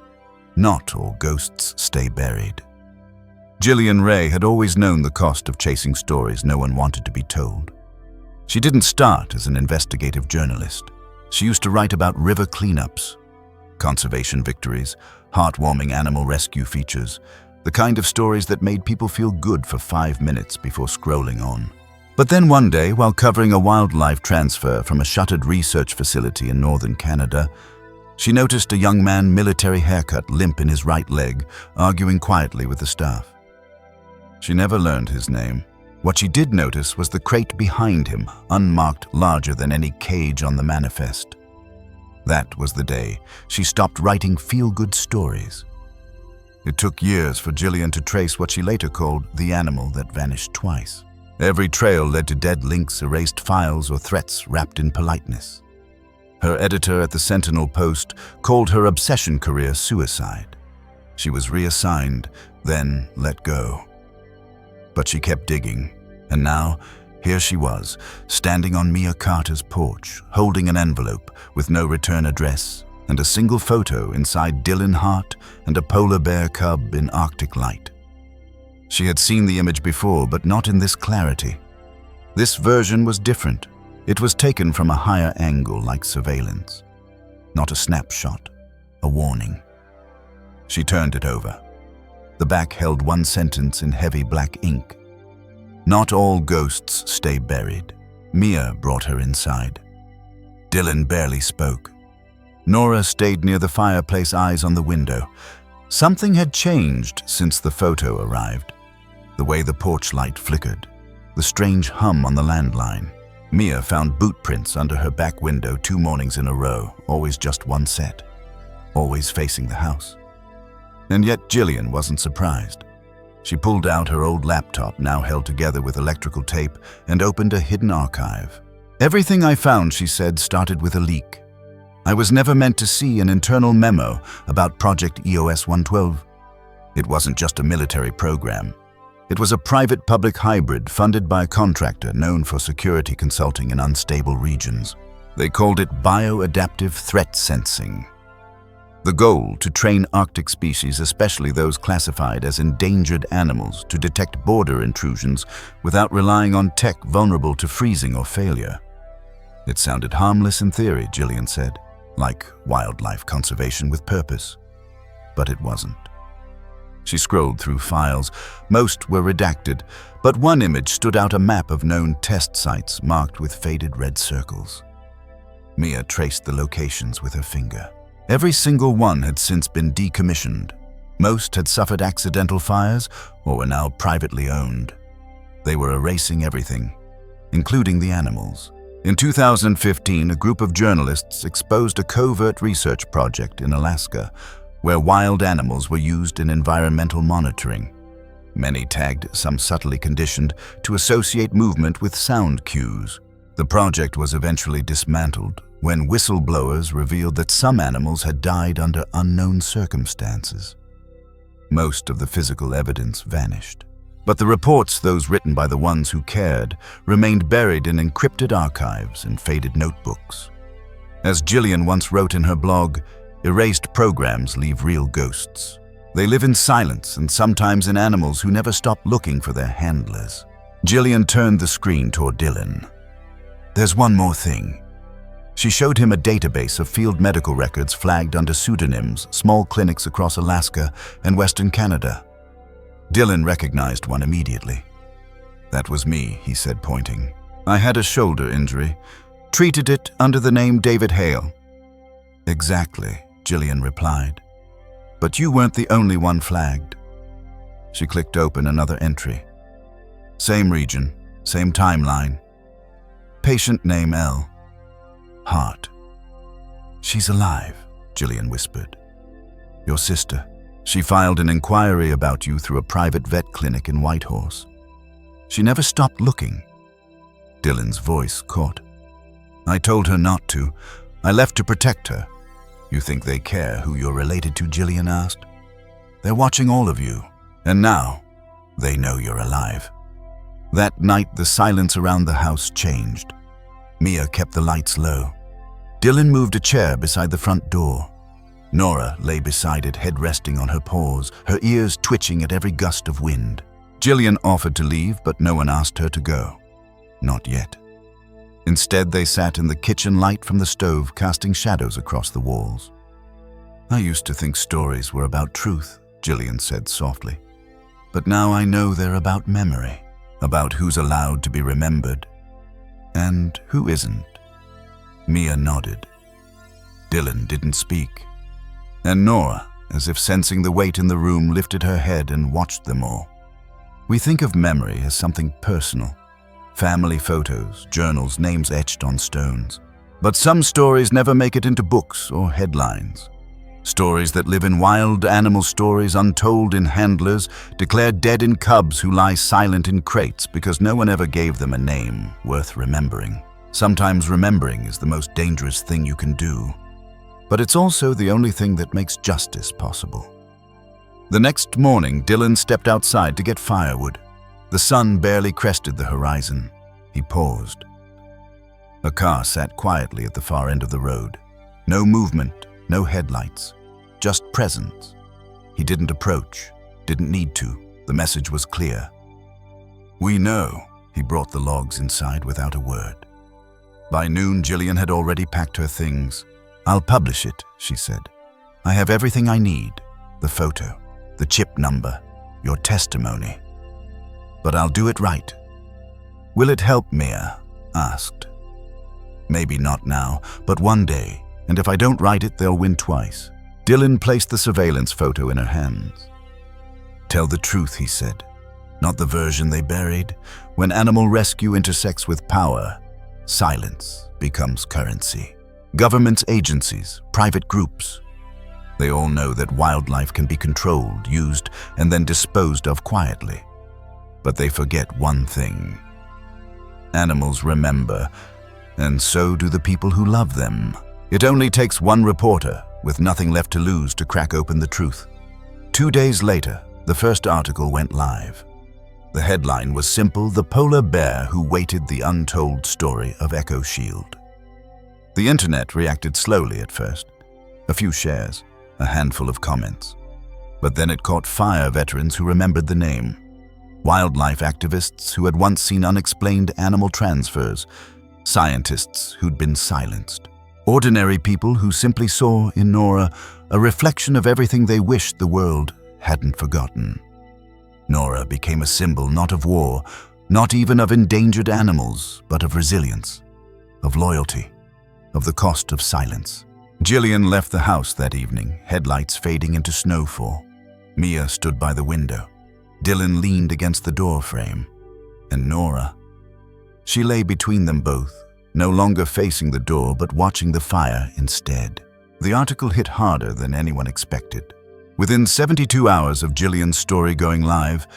"Not all ghosts stay buried." Gillian Ray had always known the cost of chasing stories no one wanted to be told. She didn't start as an investigative journalist. She used to write about river cleanups, conservation victories, heartwarming animal rescue features, the kind of stories that made people feel good for 5 minutes before scrolling on. But then one day, while covering a wildlife transfer from a shuttered research facility in northern Canada, she noticed a young man, military haircut, limp in his right leg, arguing quietly with the staff. She never learned his name. What she did notice was the crate behind him, unmarked, larger than any cage on the manifest. That was the day she stopped writing feel-good stories. It took years for Gillian to trace what she later called the animal that vanished twice. Every trail led to dead links, erased files, or threats wrapped in politeness. Her editor at the Sentinel-Post called her obsession career suicide. She was reassigned, then let go. But she kept digging, and now, here she was, standing on Mia Carter's porch, holding an envelope with no return address, and a single photo inside Dylan Hart and a polar bear cub in Arctic light. She had seen the image before, but not in this clarity. This version was different. It was taken from a higher angle, like surveillance. Not a snapshot, a warning. She turned it over. The back held one sentence in heavy black ink. Not all ghosts stay buried. Mia brought her inside. Dylan barely spoke. Nora stayed near the fireplace, eyes on the window. Something had changed since the photo arrived. The way the porch light flickered. The strange hum on the landline. Mia found boot prints under her back window 2 mornings in a row, always just one set. Always facing the house. And yet Gillian wasn't surprised. She pulled out her old laptop, now held together with electrical tape, and opened a hidden archive. Everything I found, she said, started with a leak. I was never meant to see an internal memo about Project EOS 112. It wasn't just a military program. It was a private-public hybrid funded by a contractor known for security consulting in unstable regions. They called it bioadaptive threat sensing. The goal, to train Arctic species, especially those classified as endangered animals, to detect border intrusions without relying on tech vulnerable to freezing or failure. It sounded harmless in theory, Gillian said, like wildlife conservation with purpose. But it wasn't. She scrolled through files. Most were redacted, but one image stood out, a map of known test sites marked with faded red circles. Mia traced the locations with her finger. Every single one had since been decommissioned. Most had suffered accidental fires or were now privately owned. They were erasing everything, including the animals. In 2015, a group of journalists exposed a covert research project in Alaska where wild animals were used in environmental monitoring. Many tagged, some subtly conditioned, to associate movement with sound cues. The project was eventually dismantled when whistleblowers revealed that some animals had died under unknown circumstances. Most of the physical evidence vanished. But the reports, those written by the ones who cared, remained buried in encrypted archives and faded notebooks. As Gillian once wrote in her blog, erased programs leave real ghosts. They live in silence and sometimes in animals who never stop looking for their handlers. Gillian turned the screen toward Dylan. There's one more thing. She showed him a database of field medical records flagged under pseudonyms, small clinics across Alaska and Western Canada. Dylan recognized one immediately. That was me, he said, pointing. I had a shoulder injury. Treated it under the name David Hale. Exactly, Gillian replied. But you weren't the only one flagged. She clicked open another entry. Same region, same timeline. Patient name L. Heart. She's alive, Gillian whispered. Your sister. She filed an inquiry about you through a private vet clinic in Whitehorse. She never stopped looking. Dylan's voice caught. I told her not to. I left to protect her. You think they care who you're related to, Gillian asked. They're watching all of you, and now they know you're alive. That night, the silence around the house changed. Mia kept the lights low. Dylan moved a chair beside the front door. Nora lay beside it, head resting on her paws, her ears twitching at every gust of wind. Gillian offered to leave, but no one asked her to go. Not yet. Instead, they sat in the kitchen, light from the stove casting shadows across the walls. I used to think stories were about truth, Gillian said softly. But now I know they're about memory, about who's allowed to be remembered and who isn't. Mia nodded. Dylan didn't speak. And Nora, as if sensing the weight in the room, lifted her head and watched them all. We think of memory as something personal. Family photos, journals, names etched on stones. But some stories never make it into books or headlines. Stories that live in wild animal stories untold in handlers, declared dead in cubs who lie silent in crates because no one ever gave them a name worth remembering. Sometimes remembering is the most dangerous thing you can do. But it's also the only thing that makes justice possible. The next morning, Dylan stepped outside to get firewood. The sun barely crested the horizon. He paused. A car sat quietly at the far end of the road. No movement, no headlights, just presence. He didn't approach, didn't need to. The message was clear. We know. He brought the logs inside without a word. By noon, Gillian had already packed her things. I'll publish it, she said. I have everything I need. The photo, the chip number, your testimony. But I'll do it right. Will it help, Mia? Asked. Maybe not now, but one day, and if I don't write it, they'll win twice. Dylan placed the surveillance photo in her hands. Tell the truth, he said. Not the version they buried. When animal rescue intersects with power, silence becomes currency. Governments, agencies, private groups. They all know that wildlife can be controlled, used, and then disposed of quietly. But they forget one thing. Animals remember, and so do the people who love them. It only takes one reporter with nothing left to lose to crack open the truth. 2 days later, the first article went live. The headline was simple: "The Polar Bear Who Waited the Untold Story of Echo Shield." The internet reacted slowly at first. A few shares, a handful of comments. But then it caught fire: veterans who remembered the name, wildlife activists who had once seen unexplained animal transfers, scientists who'd been silenced, ordinary people who simply saw in Nora a reflection of everything they wished the world hadn't forgotten. Nora became a symbol not of war, not even of endangered animals, but of resilience, of loyalty, of the cost of silence. Gillian left the house that evening, headlights fading into snowfall. Mia stood by the window. Dylan leaned against the door frame. And Nora? She lay between them both, no longer facing the door but watching the fire instead. The article hit harder than anyone expected. Within 72 hours of Gillian's story going live,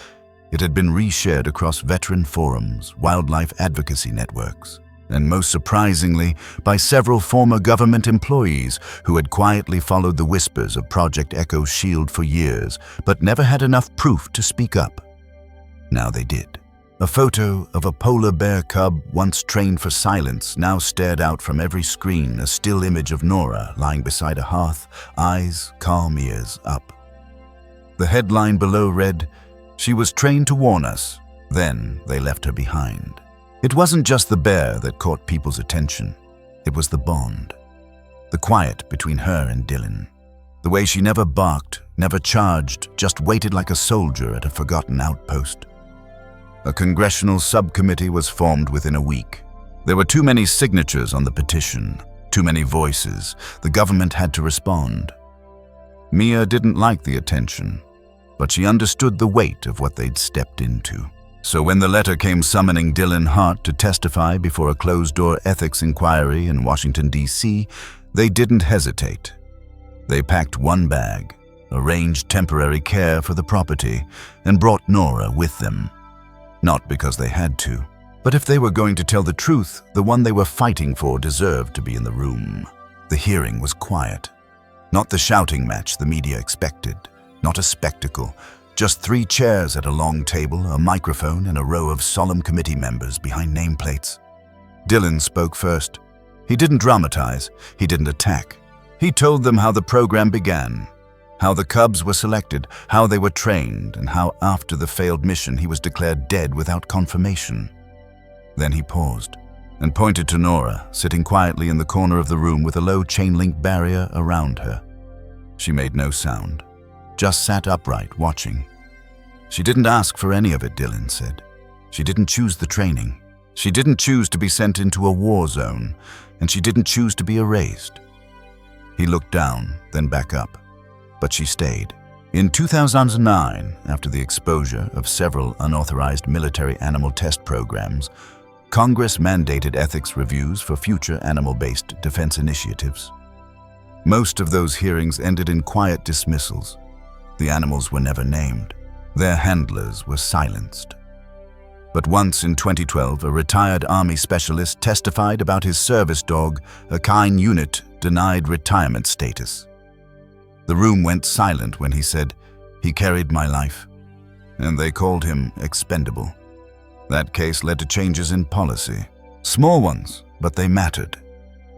it had been reshared across veteran forums, wildlife advocacy networks, and most surprisingly, by several former government employees who had quietly followed the whispers of Project Echo's Shield for years, but never had enough proof to speak up. Now they did. A photo of a polar bear cub once trained for silence now stared out from every screen, a still image of Nora lying beside a hearth, eyes calm, ears up. The headline below read, "She was trained to warn us, then they left her behind." It wasn't just the bear that caught people's attention. It was the bond. The quiet between her and Dylan. The way she never barked, never charged, just waited like a soldier at a forgotten outpost. A congressional subcommittee was formed within a week. There were too many signatures on the petition, too many voices. The government had to respond. Mia didn't like the attention, but she understood the weight of what they'd stepped into. So when the letter came summoning Dylan Hart to testify before a closed-door ethics inquiry in Washington, D.C., they didn't hesitate. They packed one bag, arranged temporary care for the property, and brought Nora with them. Not because they had to, but if they were going to tell the truth, the one they were fighting for deserved to be in the room. The hearing was quiet. Not the shouting match the media expected, not a spectacle, just 3 chairs at a long table, a microphone, and a row of solemn committee members behind nameplates. Dylan spoke first. He didn't dramatize, he didn't attack. He told them how the program began, how the cubs were selected, how they were trained, and how after the failed mission he was declared dead without confirmation. Then he paused and pointed to Nora, sitting quietly in the corner of the room with a low chain-link barrier around her. She made no sound, just sat upright, watching. She didn't ask for any of it, Dylan said. She didn't choose the training. She didn't choose to be sent into a war zone, and she didn't choose to be erased. He looked down, then back up. But she stayed. In 2009, after the exposure of several unauthorized military animal test programs, Congress mandated ethics reviews for future animal-based defense initiatives. Most of those hearings ended in quiet dismissals. The animals were never named. Their handlers were silenced. But once in 2012, a retired Army specialist testified about his service dog, a canine unit denied retirement status. The room went silent when he said, "He carried my life," and they called him expendable. That case led to changes in policy. Small ones, but they mattered.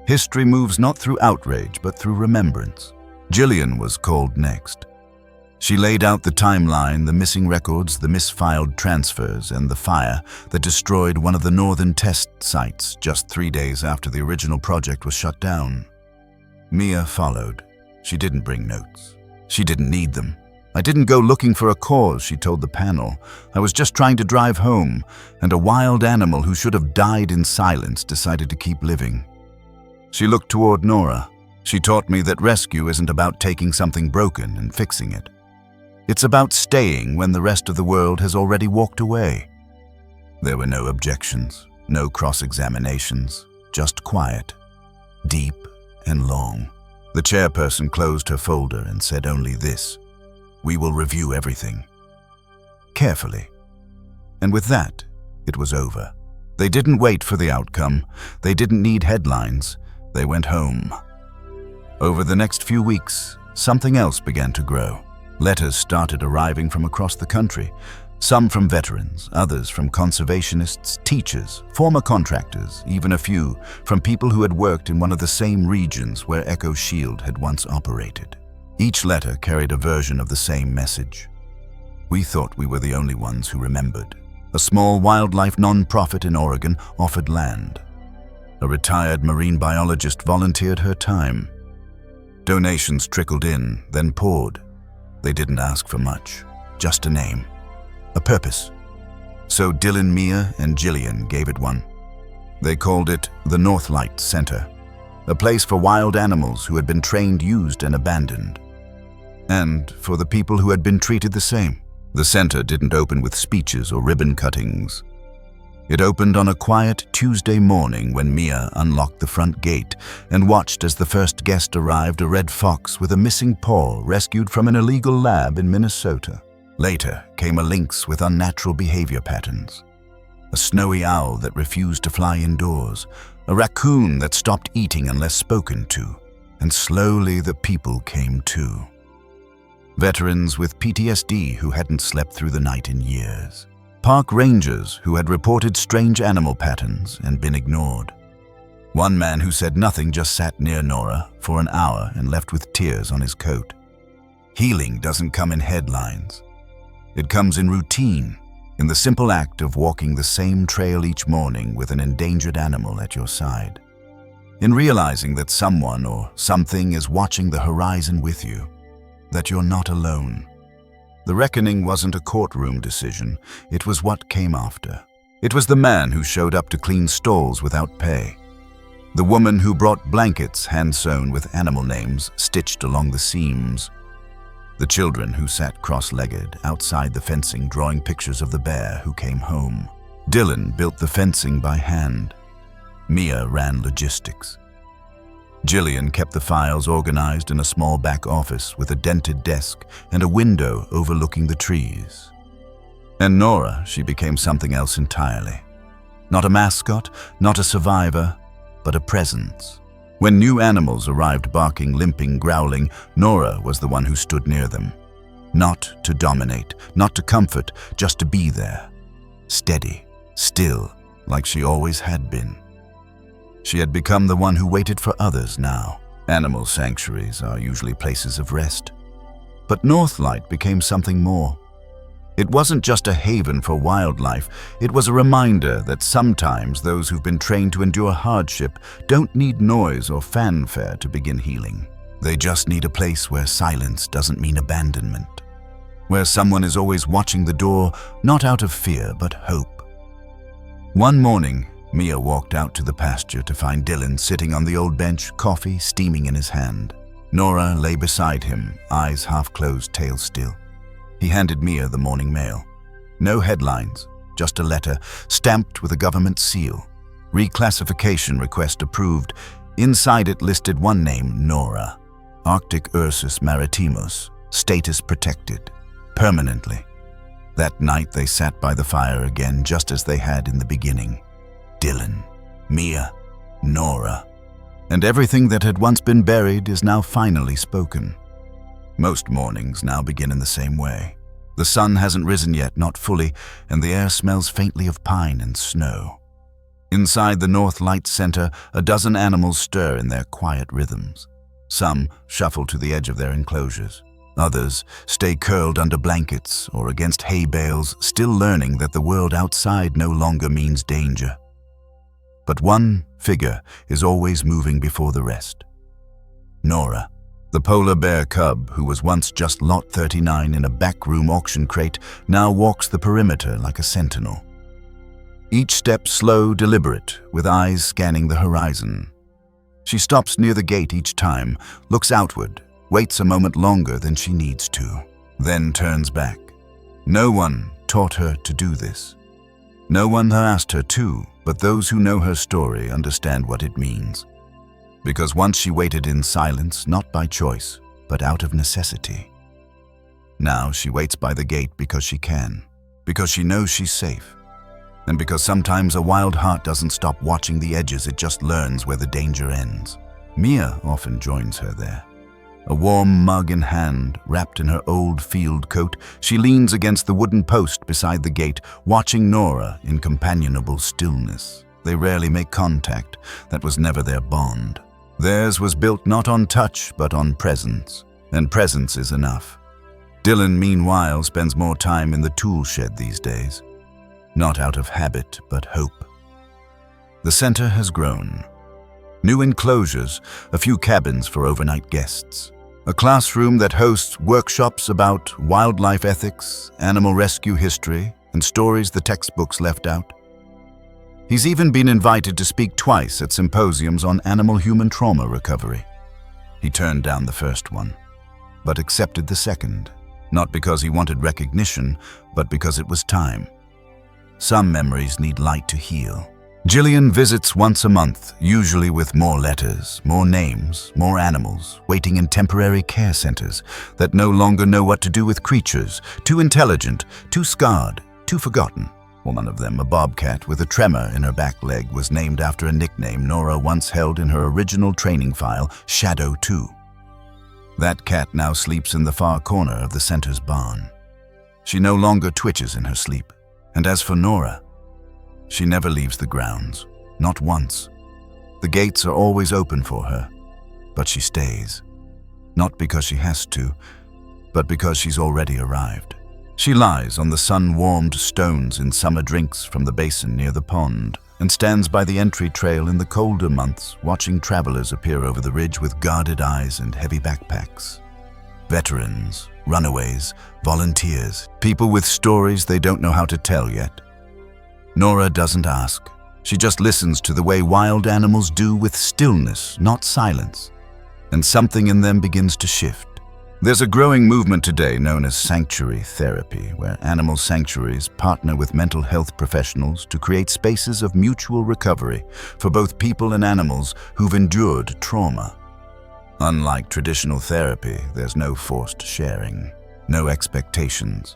History moves not through outrage, but through remembrance. Gillian was called next. She laid out the timeline, the missing records, the misfiled transfers, and the fire that destroyed one of the northern test sites just 3 days after the original project was shut down. Mia followed. She didn't bring notes. She didn't need them. "I didn't go looking for a cause," she told the panel. "I was just trying to drive home, and a wild animal who should have died in silence decided to keep living." She looked toward Nora. "She taught me that rescue isn't about taking something broken and fixing it. It's about staying when the rest of the world has already walked away." There were no objections, no cross-examinations, just quiet, deep and long. The chairperson closed her folder and said only this: "We will review everything. Carefully." And with that, it was over. They didn't wait for the outcome. They didn't need headlines. They went home. Over the next few weeks, something else began to grow. Letters started arriving from across the country, some from veterans, others from conservationists, teachers, former contractors, even a few from people who had worked in one of the same regions where Echo Shield had once operated. Each letter carried a version of the same message. We thought we were the only ones who remembered. A small wildlife non-profit in Oregon offered land. A retired marine biologist volunteered her time. Donations trickled in, then poured. They didn't ask for much, just a name, a purpose. So Dylan, Mia, and Jillian gave it one. They called it the Northlight Center, a place for wild animals who had been trained, used, and abandoned. And for the people who had been treated the same. The center didn't open with speeches or ribbon cuttings. It opened on a quiet Tuesday morning when Mia unlocked the front gate and watched as the first guest arrived, a red fox with a missing paw rescued from an illegal lab in Minnesota. Later came a lynx with unnatural behavior patterns, a snowy owl that refused to fly indoors, a raccoon that stopped eating unless spoken to, and slowly the people came too. Veterans with PTSD who hadn't slept through the night in years. Park rangers who had reported strange animal patterns and been ignored. One man who said nothing just sat near Nora for an hour and left with tears on his coat. Healing doesn't come in headlines. It comes in routine, in the simple act of walking the same trail each morning with an endangered animal at your side. In realizing that someone or something is watching the horizon with you, that you're not alone. The reckoning wasn't a courtroom decision, it was what came after. It was the man who showed up to clean stalls without pay. The woman who brought blankets hand-sewn with animal names stitched along the seams. The children who sat cross-legged outside the fencing drawing pictures of the bear who came home. Dylan built the fencing by hand. Mia ran logistics. Jillian kept the files organized in a small back office with a dented desk and a window overlooking the trees. And Nora, she became something else entirely. Not a mascot, not a survivor, but a presence. When new animals arrived barking, limping, growling, Nora was the one who stood near them. Not to dominate, not to comfort, just to be there. Steady, still, like she always had been. She had become the one who waited for others now. Animal sanctuaries are usually places of rest. But Northlight became something more. It wasn't just a haven for wildlife, it was a reminder that sometimes those who've been trained to endure hardship don't need noise or fanfare to begin healing. They just need a place where silence doesn't mean abandonment. Where someone is always watching the door, not out of fear, but hope. One morning, Mia walked out to the pasture to find Dylan sitting on the old bench, coffee steaming in his hand. Nora lay beside him, eyes half closed, tail still. He handed Mia the morning mail. No headlines, just a letter, stamped with a government seal. Reclassification request approved. Inside it listed one name, Nora. Arctic Ursus maritimus, status protected, permanently. That night they sat by the fire again, just as they had in the beginning. Dylan, Mia, Nora. And everything that had once been buried is now finally spoken. Most mornings now begin in the same way. The sun hasn't risen yet, not fully, and the air smells faintly of pine and snow. Inside the Northlight Center, a dozen animals stir in their quiet rhythms. Some shuffle to the edge of their enclosures. Others stay curled under blankets or against hay bales, still learning that the world outside no longer means danger. But one figure is always moving before the rest. Nora, the polar bear cub who was once just Lot 39 in a backroom auction crate, now walks the perimeter like a sentinel. Each step slow, deliberate, with eyes scanning the horizon. She stops near the gate each time, looks outward, waits a moment longer than she needs to, then turns back. No one taught her to do this. No one asked her to, but those who know her story understand what it means. Because once she waited in silence, not by choice, but out of necessity. Now she waits by the gate because she can, because she knows she's safe. And because sometimes a wild heart doesn't stop watching the edges, it just learns where the danger ends. Mia often joins her there. A warm mug in hand, wrapped in her old field coat, she leans against the wooden post beside the gate, watching Nora in companionable stillness. They rarely make contact. That was never their bond. Theirs was built not on touch, but on presence. And presence is enough. Dylan, meanwhile, spends more time in the tool shed these days. Not out of habit, but hope. The center has grown. New enclosures, a few cabins for overnight guests. A classroom that hosts workshops about wildlife ethics, animal rescue history, and stories the textbooks left out. He's even been invited to speak twice at symposiums on animal-human trauma recovery. He turned down the first one, but accepted the second, not because he wanted recognition, but because it was time. Some memories need light to heal. Jillian visits once a month, usually with more letters, more names, more animals, waiting in temporary care centers that no longer know what to do with creatures, too intelligent, too scarred, too forgotten. One of them, a bobcat with a tremor in her back leg, was named after a nickname Nora once held in her original training file, Shadow 2. That cat now sleeps in the far corner of the center's barn. She no longer twitches in her sleep. And as for Nora, she never leaves the grounds, not once. The gates are always open for her, but she stays. Not because she has to, but because she's already arrived. She lies on the sun-warmed stones in summer drinks from the basin near the pond, and stands by the entry trail in the colder months, watching travelers appear over the ridge with guarded eyes and heavy backpacks. Veterans, runaways, volunteers, people with stories they don't know how to tell yet. Nora doesn't ask. She just listens to the way wild animals do, with stillness, not silence. And something in them begins to shift. There's a growing movement today known as sanctuary therapy, where animal sanctuaries partner with mental health professionals to create spaces of mutual recovery for both people and animals who've endured trauma. Unlike traditional therapy, there's no forced sharing, no expectations,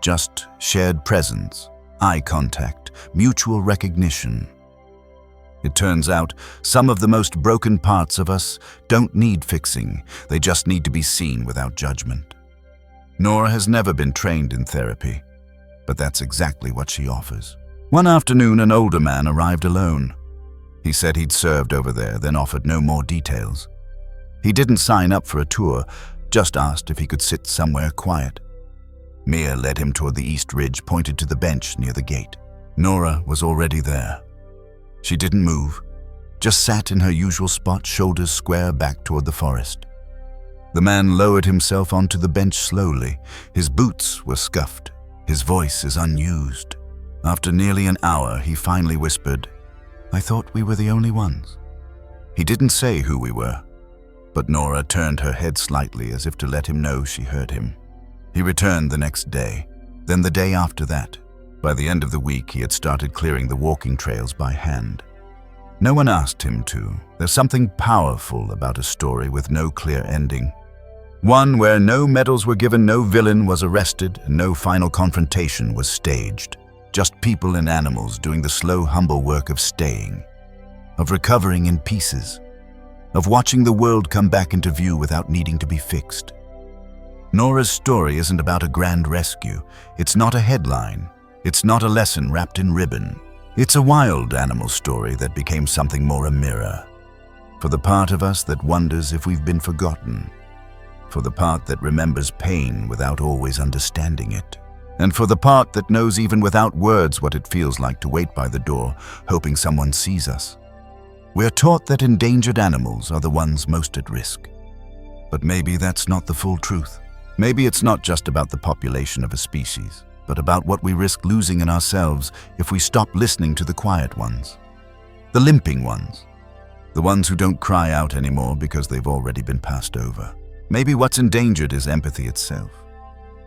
just shared presence, eye contact, mutual recognition. It turns out some of the most broken parts of us don't need fixing, they just need to be seen without judgment. Nora has never been trained in therapy, but that's exactly what she offers. One afternoon, an older man arrived alone. He said he'd served over there, then offered no more details. He didn't sign up for a tour, just asked if he could sit somewhere quiet. Mia led him toward the east ridge, pointed to the bench near the gate. Nora was already there. She didn't move, just sat in her usual spot, shoulders square back toward the forest. The man lowered himself onto the bench slowly. His boots were scuffed, his voice is unused. After nearly an hour, he finally whispered, "I thought we were the only ones." He didn't say who we were, but Nora turned her head slightly as if to let him know she heard him. He returned the next day, then the day after that. By the end of the week, he had started clearing the walking trails by hand. No one asked him to. There's something powerful about a story with no clear ending. One where no medals were given, no villain was arrested, and no final confrontation was staged. Just people and animals doing the slow, humble work of staying, of recovering in pieces, of watching the world come back into view without needing to be fixed. Nora's story isn't about a grand rescue. It's not a headline. It's not a lesson wrapped in ribbon. It's a wild animal story that became something more, a mirror. For the part of us that wonders if we've been forgotten. For the part that remembers pain without always understanding it. And for the part that knows even without words what it feels like to wait by the door, hoping someone sees us. We're taught that endangered animals are the ones most at risk. But maybe that's not the full truth. Maybe it's not just about the population of a species, but about what we risk losing in ourselves if we stop listening to the quiet ones. The limping ones. The ones who don't cry out anymore because they've already been passed over. Maybe what's endangered is empathy itself.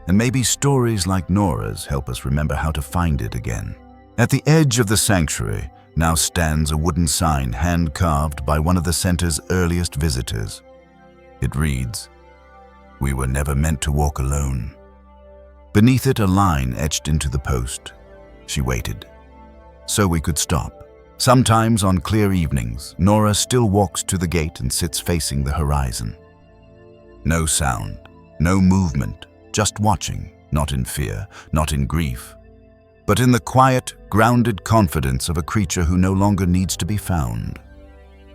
And maybe stories like Nora's help us remember how to find it again. At the edge of the sanctuary now stands a wooden sign hand-carved by one of the center's earliest visitors. It reads, "We were never meant to walk alone." Beneath it, a line etched into the post. She waited. so we could stop. Sometimes on clear evenings, Nora still walks to the gate and sits facing the horizon. No sound, no movement, just watching, not in fear, not in grief, but in the quiet, grounded confidence of a creature who no longer needs to be found.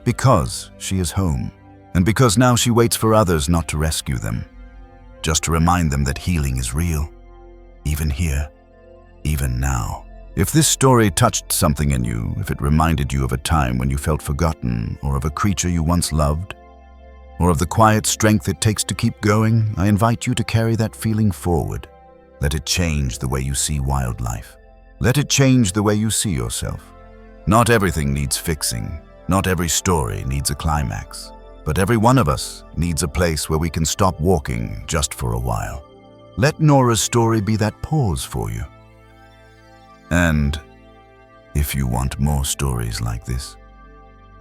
Because she is home, and because now she waits for others not to rescue them, just to remind them that healing is real, even here, even now. If this story touched something in you, if it reminded you of a time when you felt forgotten, or of a creature you once loved, or of the quiet strength it takes to keep going, I invite you to carry that feeling forward. Let it change the way you see wildlife. Let it change the way you see yourself. Not everything needs fixing. Not every story needs a climax. But every one of us needs a place where we can stop walking just for a while. Let Nora's story be that pause for you. And if you want more stories like this,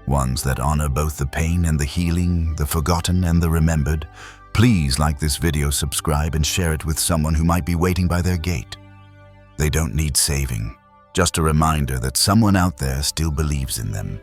ones that honor both the pain and the healing, the forgotten and the remembered, please like this video, subscribe, and share it with someone who might be waiting by their gate. They don't need saving, just a reminder that someone out there still believes in them.